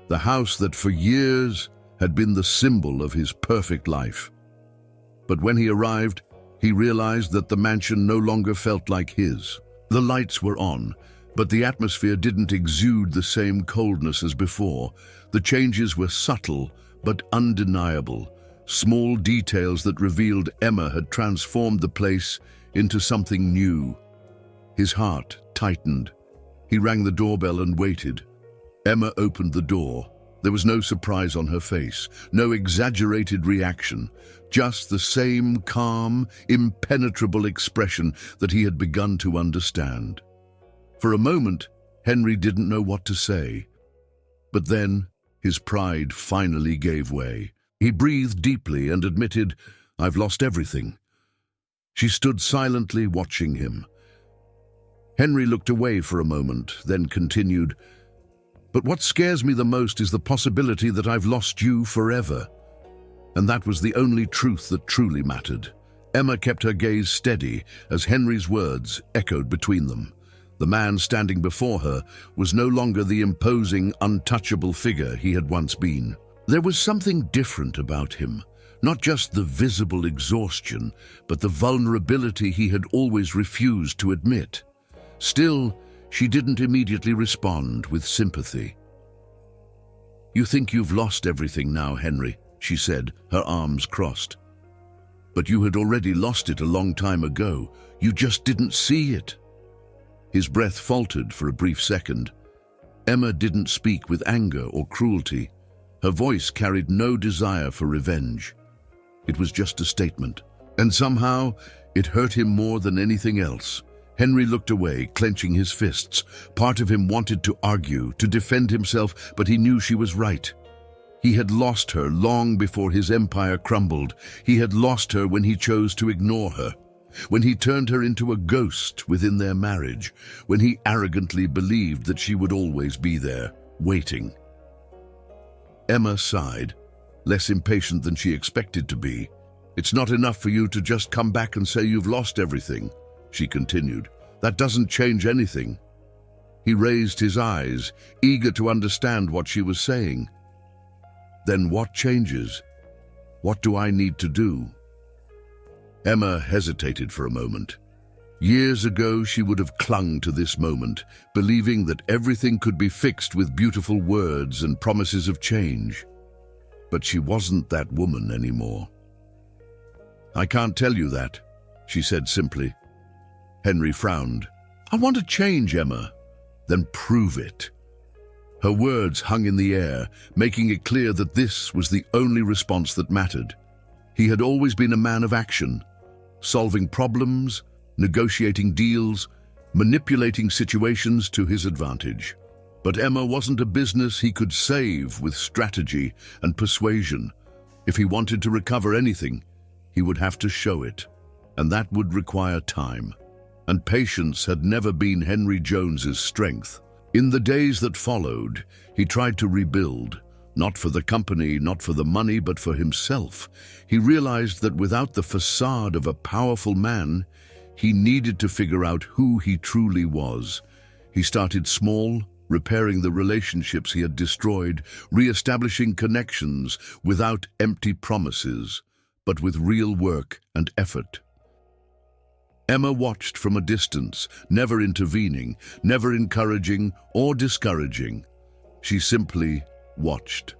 [SPEAKER 1] The house that for years had been the symbol of his perfect life. But when he arrived, he realized that the mansion no longer felt like his. The lights were on, but the atmosphere didn't exude the same coldness as before. The changes were subtle but undeniable, small details that revealed Emma had transformed the place into something new. His heart tightened. He rang the doorbell and waited. Emma opened the door. There was no surprise on her face, no exaggerated reaction, just the same calm, impenetrable expression that he had begun to understand. For a moment, Henry didn't know what to say. But then, his pride finally gave way. He breathed deeply and admitted, "I've lost everything." She stood silently watching him. Henry looked away for a moment, then continued, "But what scares me the most is the possibility that I've lost you forever." And that was the only truth that truly mattered. Emma kept her gaze steady as Henry's words echoed between them. The man standing before her was no longer the imposing, untouchable figure he had once been. There was something different about him, not just the visible exhaustion, but the vulnerability he had always refused to admit. Still, she didn't immediately respond with sympathy. "You think you've lost everything now, Henry," she said, her arms crossed. "But you had already lost it a long time ago. You just didn't see it." His breath faltered for a brief second. Emma didn't speak with anger or cruelty. Her voice carried no desire for revenge. It was just a statement. And somehow, it hurt him more than anything else. Henry looked away, clenching his fists. Part of him wanted to argue, to defend himself, but he knew she was right. He had lost her long before his empire crumbled. He had lost her when he chose to ignore her, when he turned her into a ghost within their marriage, when he arrogantly believed that she would always be there, waiting. Emma sighed, less impatient than she expected to be. "It's not enough for you to just come back and say you've lost everything," she continued. "That doesn't change anything." He raised his eyes, eager to understand what she was saying. "Then what changes? What do I need to do?" Emma hesitated for a moment. Years ago, she would have clung to this moment, believing that everything could be fixed with beautiful words and promises of change. But she wasn't that woman anymore. "I can't tell you that," she said simply. Henry frowned. "I want to change, Emma." "Then prove it." Her words hung in the air, making it clear that this was the only response that mattered. He had always been a man of action, solving problems, negotiating deals, manipulating situations to his advantage. But Emma wasn't a business he could save with strategy and persuasion. If he wanted to recover anything, he would have to show it, and that would require time. And patience had never been Henry Jones's strength. In the days that followed, he tried to rebuild, not for the company, not for the money, but for himself. He realized that without the facade of a powerful man, he needed to figure out who he truly was. He started small, repairing the relationships he had destroyed, re-establishing connections without empty promises, but with real work and effort. Emma watched from a distance, never intervening, never encouraging or discouraging. She simply watched.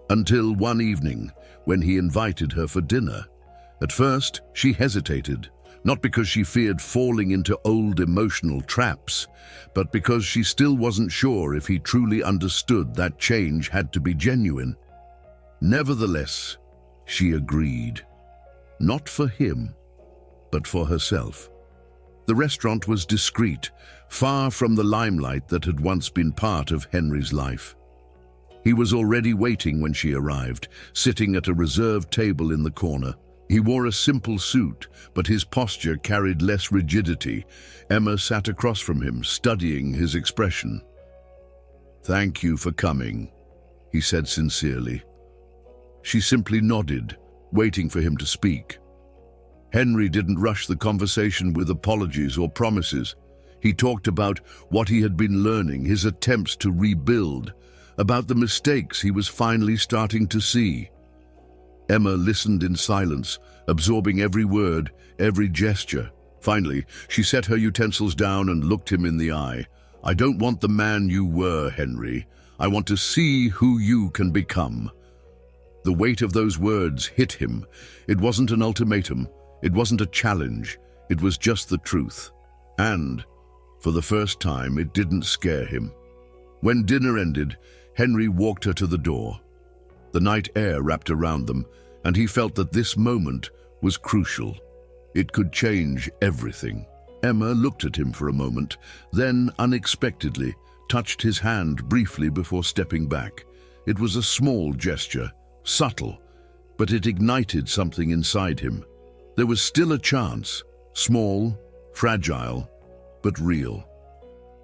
[SPEAKER 1] Until one evening, when he invited her for dinner. At first, she hesitated, not because she feared falling into old emotional traps, but because she still wasn't sure if he truly understood that change had to be genuine. Nevertheless, she agreed. Not for him, but for herself. The restaurant was discreet, far from the limelight that had once been part of Henry's life. He was already waiting when she arrived, sitting at a reserved table in the corner. He wore a simple suit, but his posture carried less rigidity. Emma sat across from him, studying his expression. "Thank you for coming," he said sincerely. She simply nodded, waiting for him to speak. Henry didn't rush the conversation with apologies or promises. He talked about what he had been learning, his attempts to rebuild, about the mistakes he was finally starting to see. Emma listened in silence, absorbing every word, every gesture. Finally, she set her utensils down and looked him in the eye. "I don't want the man you were, Henry. I want to see who you can become." The weight of those words hit him. It wasn't an ultimatum. It wasn't a challenge. It was just the truth. And, for the first time, it didn't scare him. When dinner ended, Henry walked her to the door. The night air wrapped around them, and he felt that this moment was crucial. It could change everything. Emma looked at him for a moment, then, unexpectedly, touched his hand briefly before stepping back. It was a small gesture, subtle, but it ignited something inside him. There was still a chance, small, fragile, but real.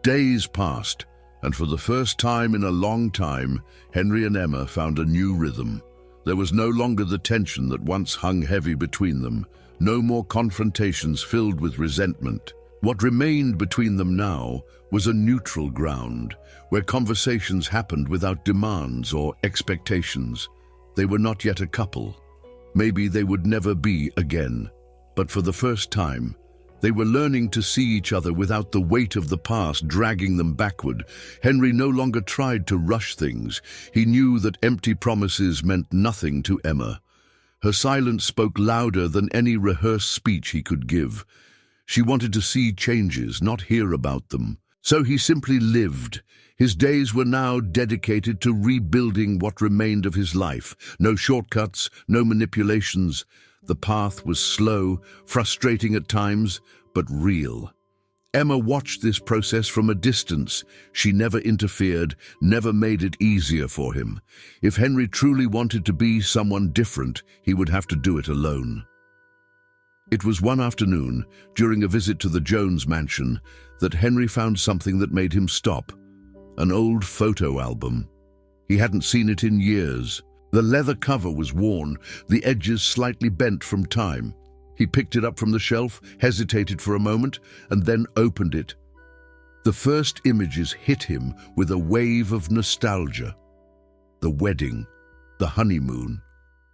[SPEAKER 1] Days passed, and for the first time in a long time, Henry and Emma found a new rhythm. There was no longer the tension that once hung heavy between them, no more confrontations filled with resentment. What remained between them now was a neutral ground, where conversations happened without demands or expectations. They were not yet a couple. Maybe they would never be again. But for the first time, they were learning to see each other without the weight of the past dragging them backward. Henry no longer tried to rush things. He knew that empty promises meant nothing to Emma. Her silence spoke louder than any rehearsed speech he could give. She wanted to see changes, not hear about them. So he simply lived. His days were now dedicated to rebuilding what remained of his life. No shortcuts, no manipulations. The path was slow, frustrating at times, but real. Emma watched this process from a distance. She never interfered, never made it easier for him. If Henry truly wanted to be someone different, he would have to do it alone. It was one afternoon, during a visit to the Jones mansion, that Henry found something that made him stop. An old photo album. He hadn't seen it in years. The leather cover was worn, the edges slightly bent from time. He picked it up from the shelf, hesitated for a moment, and then opened it. The first images hit him with a wave of nostalgia. The wedding, the honeymoon,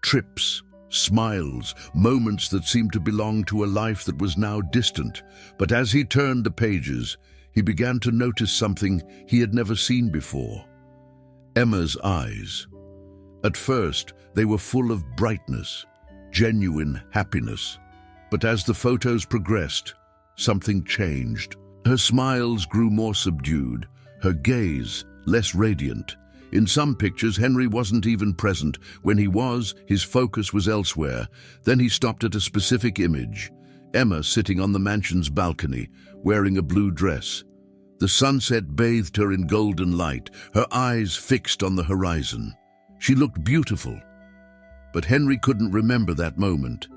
[SPEAKER 1] trips, smiles, moments that seemed to belong to a life that was now distant. But as he turned the pages, he began to notice something he had never seen before. Emma's eyes. At first, they were full of brightness, genuine happiness. But as the photos progressed, something changed. Her smiles grew more subdued, her gaze less radiant. In some pictures, Henry wasn't even present. When he was, his focus was elsewhere. Then he stopped at a specific image. Emma sitting on the mansion's balcony, wearing a blue dress. The sunset bathed her in golden light, her eyes fixed on the horizon. She looked beautiful. But Henry couldn't remember that moment.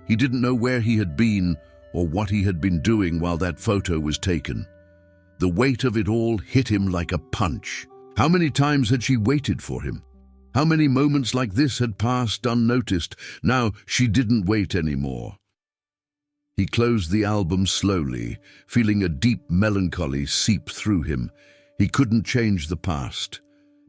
[SPEAKER 1] He didn't know where he had been or what he had been doing while that photo was taken. The weight of it all hit him like a punch. How many times had she waited for him? How many moments like this had passed unnoticed? Now she didn't wait anymore. He closed the album slowly, feeling a deep melancholy seep through him. He couldn't change the past,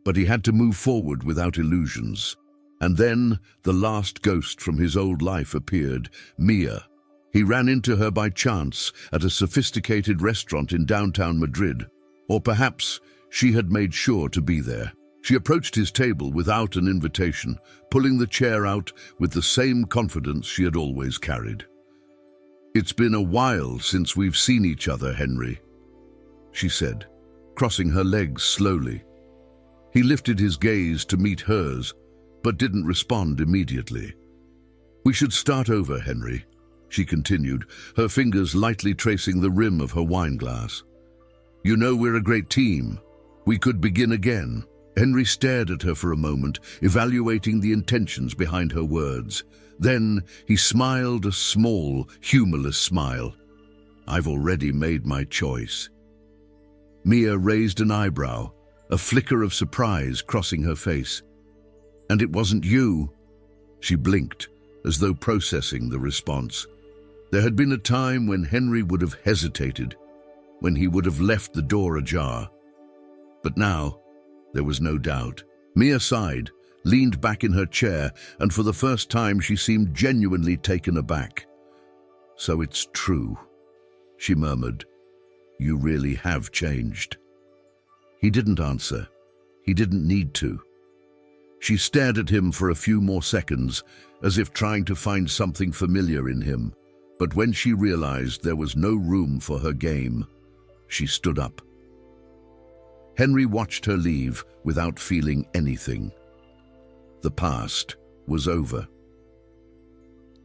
[SPEAKER 1] but he had to move forward without illusions. And then the last ghost from his old life appeared, Mia. He ran into her by chance at a sophisticated restaurant in downtown Madrid, or perhaps she had made sure to be there. She approached his table without an invitation, pulling the chair out with the same confidence she had always carried. "It's been a while since we've seen each other, Henry," she said, crossing her legs slowly. He lifted his gaze to meet hers, but didn't respond immediately. "We should start over, Henry," she continued, her fingers lightly tracing the rim of her wine glass. "You know we're a great team. We could begin again." Henry stared at her for a moment, evaluating the intentions behind her words. Then he smiled a small, humorless smile. "I've already made my choice." Mia raised an eyebrow, a flicker of surprise crossing her face. "And it wasn't you?" She blinked, as though processing the response. There had been a time when Henry would have hesitated, when he would have left the door ajar. But now, there was no doubt. Mia sighed, leaned back in her chair, and for the first time she seemed genuinely taken aback. "So it's true," she murmured. "You really have changed." He didn't answer. He didn't need to. She stared at him for a few more seconds, as if trying to find something familiar in him. But when she realized there was no room for her game, she stood up. Henry watched her leave without feeling anything. The past was over.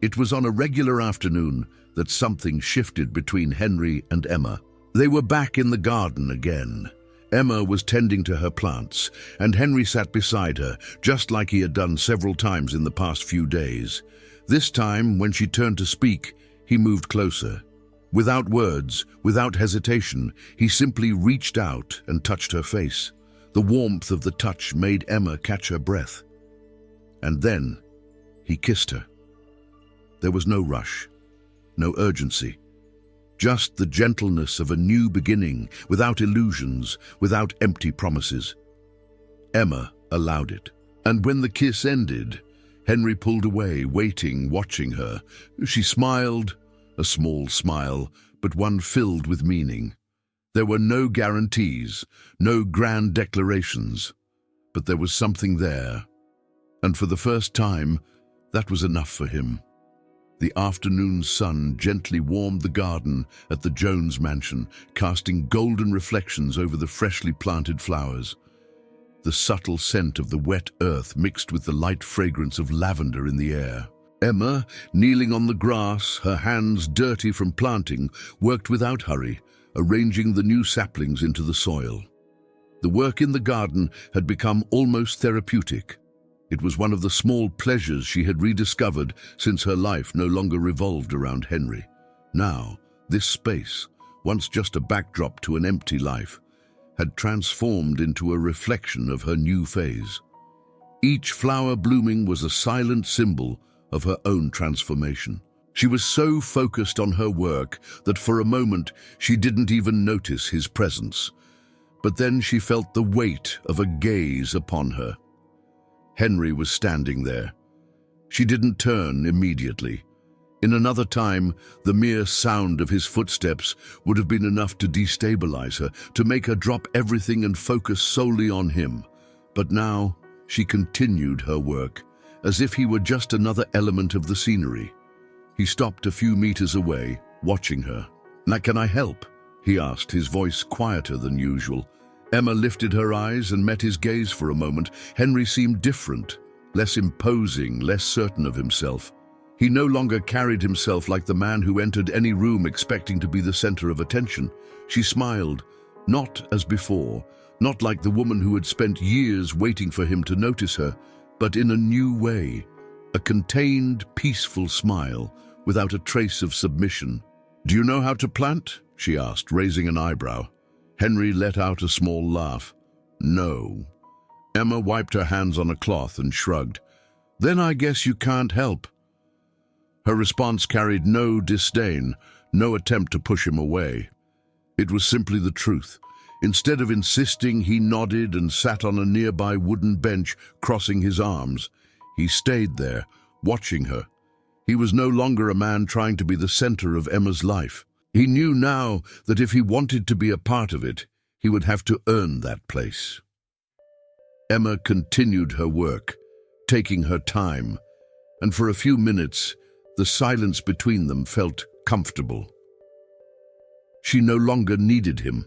[SPEAKER 1] It was on a regular afternoon that something shifted between Henry and Emma. They were back in the garden again. Emma was tending to her plants, and Henry sat beside her, just like he had done several times in the past few days. This time, when she turned to speak, he moved closer. Without words, without hesitation, he simply reached out and touched her face. The warmth of the touch made Emma catch her breath. And then he kissed her. There was no rush, no urgency. Just the gentleness of a new beginning, without illusions, without empty promises. Emma allowed it. And when the kiss ended, Henry pulled away, waiting, watching her. She smiled, a small smile, but one filled with meaning. There were no guarantees, no grand declarations, but there was something there. And for the first time, that was enough for him. The afternoon sun gently warmed the garden at the Jones mansion, casting golden reflections over the freshly planted flowers. The subtle scent of the wet earth mixed with the light fragrance of lavender in the air. Emma, kneeling on the grass, her hands dirty from planting, worked without hurry, arranging the new saplings into the soil. The work in the garden had become almost therapeutic. It was one of the small pleasures she had rediscovered since her life no longer revolved around Henry. Now, this space, once just a backdrop to an empty life, had transformed into a reflection of her new phase. Each flower blooming was a silent symbol of her own transformation. She was so focused on her work that for a moment she didn't even notice his presence. But then she felt the weight of a gaze upon her. Henry was standing there. She didn't turn immediately. In another time, the mere sound of his footsteps would have been enough to destabilize her, to make her drop everything and focus solely on him. But now, she continued her work, as if he were just another element of the scenery. He stopped a few meters away, watching her. "Now, can I help?" he asked, his voice quieter than usual. Emma lifted her eyes and met his gaze for a moment. Henry seemed different, less imposing, less certain of himself. He no longer carried himself like the man who entered any room expecting to be the center of attention. She smiled, not as before, not like the woman who had spent years waiting for him to notice her, but in a new way, a contained, peaceful smile, without a trace of submission. "Do you know how to plant?" she asked, raising an eyebrow. Henry let out a small laugh. No. Emma wiped her hands on a cloth and shrugged. Then I guess you can't help. Her response carried no disdain, no attempt to push him away. It was simply the truth. Instead of insisting, he nodded and sat on a nearby wooden bench, crossing his arms. He stayed there, watching her. He was no longer a man trying to be the center of Emma's life. He knew now that if he wanted to be a part of it, he would have to earn that place. Emma continued her work, taking her time, and for a few minutes, the silence between them felt comfortable. She no longer needed him.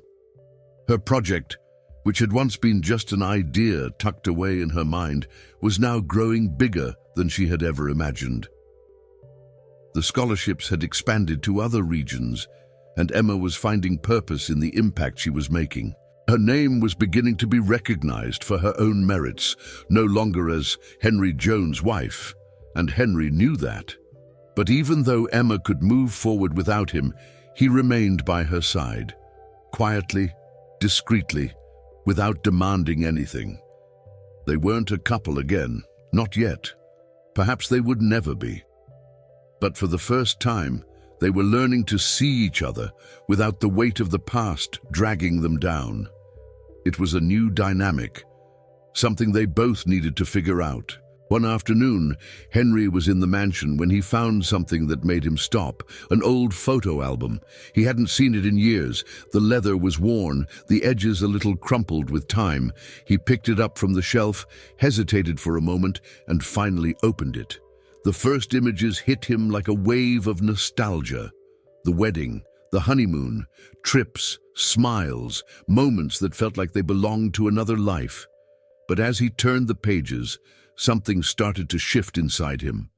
[SPEAKER 1] Her project, which had once been just an idea tucked away in her mind, was now growing bigger than she had ever imagined. The scholarships had expanded to other regions, and Emma was finding purpose in the impact she was making. Her name was beginning to be recognized for her own merits, no longer as Henry Jones' wife, and Henry knew that. But even though Emma could move forward without him, he remained by her side, quietly, discreetly, without demanding anything. They weren't a couple again, not yet. Perhaps they would never be. But for the first time, they were learning to see each other without the weight of the past dragging them down. It was a new dynamic, something they both needed to figure out. One afternoon, Henry was in the mansion when he found something that made him stop, an old photo album. He hadn't seen it in years. The leather was worn, the edges a little crumpled with time. He picked it up from the shelf, hesitated for a moment, and finally opened it. The first images hit him like a wave of nostalgia. The wedding, the honeymoon, trips, smiles, moments that felt like they belonged to another life. But as he turned the pages, something started to shift inside him.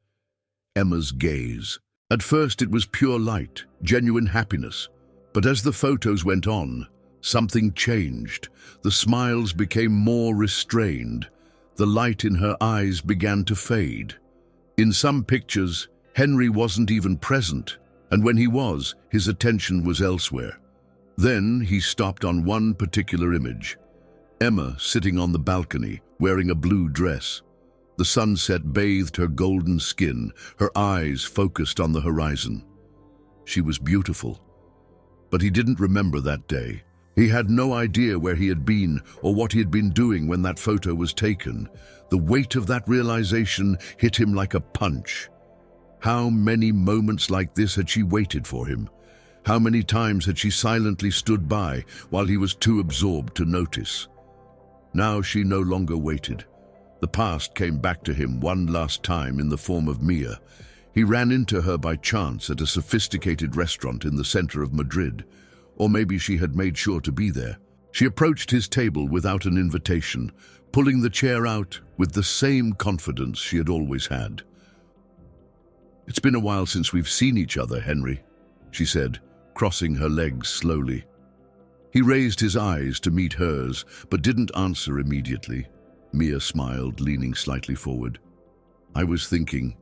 [SPEAKER 1] Emma's gaze. At first it was pure light, genuine happiness. But as the photos went on, something changed. The smiles became more restrained. The light in her eyes began to fade. In some pictures, Henry wasn't even present, and when he was, his attention was elsewhere. Then he stopped on one particular image. Emma sitting on the balcony, wearing a blue dress. The sunset bathed her golden skin, her eyes focused on the horizon. She was beautiful. But he didn't remember that day. He had no idea where he had been or what he had been doing when that photo was taken. The weight of that realization hit him like a punch. How many moments like this had she waited for him? How many times had she silently stood by while he was too absorbed to notice? Now she no longer waited. The past came back to him one last time in the form of Mia. He ran into her by chance at a sophisticated restaurant in the center of Madrid, or maybe she had made sure to be there. She approached his table without an invitation, pulling the chair out with the same confidence she had always had. "It's been a while since we've seen each other, Henry," she said, crossing her legs slowly. He raised his eyes to meet hers, but didn't answer immediately. Mia smiled, leaning slightly forward. "I was thinking,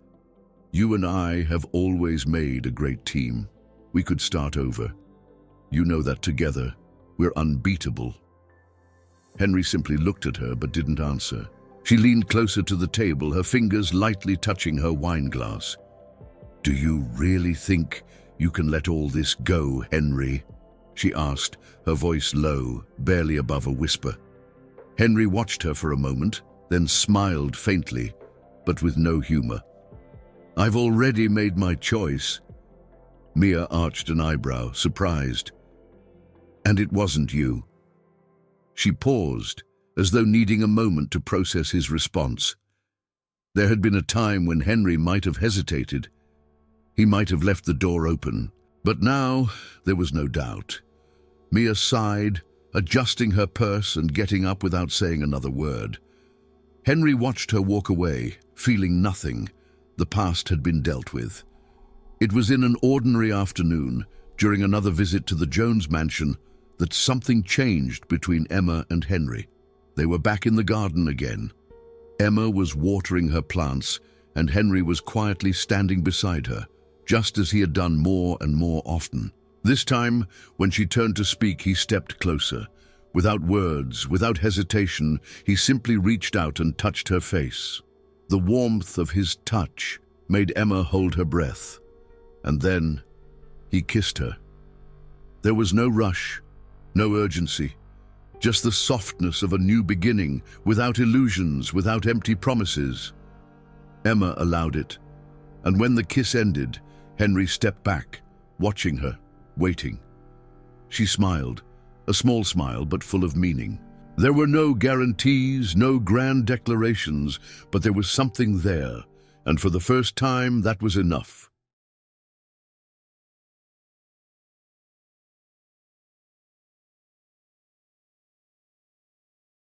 [SPEAKER 1] you and I have always made a great team. We could start over. You know that together, we're unbeatable." Henry simply looked at her but didn't answer. She leaned closer to the table, her fingers lightly touching her wine glass. "Do you really think you can let all this go, Henry?" she asked, her voice low, barely above a whisper. Henry watched her for a moment, then smiled faintly, but with no humor. "I've already made my choice." Mia arched an eyebrow, surprised. "And it wasn't you." She paused, as though needing a moment to process his response. There had been a time when Henry might have hesitated. He might have left the door open, but now there was no doubt. Mia sighed, adjusting her purse and getting up without saying another word. Henry watched her walk away, feeling nothing. The past had been dealt with. It was in an ordinary afternoon, during another visit to the Jones mansion, that something changed between Emma and Henry. They were back in the garden again. Emma was watering her plants, and Henry was quietly standing beside her, just as he had done more and more often. This time, when she turned to speak, he stepped closer. Without words, without hesitation, he simply reached out and touched her face. The warmth of his touch made Emma hold her breath. And then he kissed her. There was no rush, no urgency, just the softness of a new beginning, without illusions, without empty promises. Emma allowed it, and when the kiss ended, Henry stepped back, watching her, waiting. She smiled, a small smile but full of meaning. There were no guarantees, no grand declarations, but there was something there, and for the first time that was enough.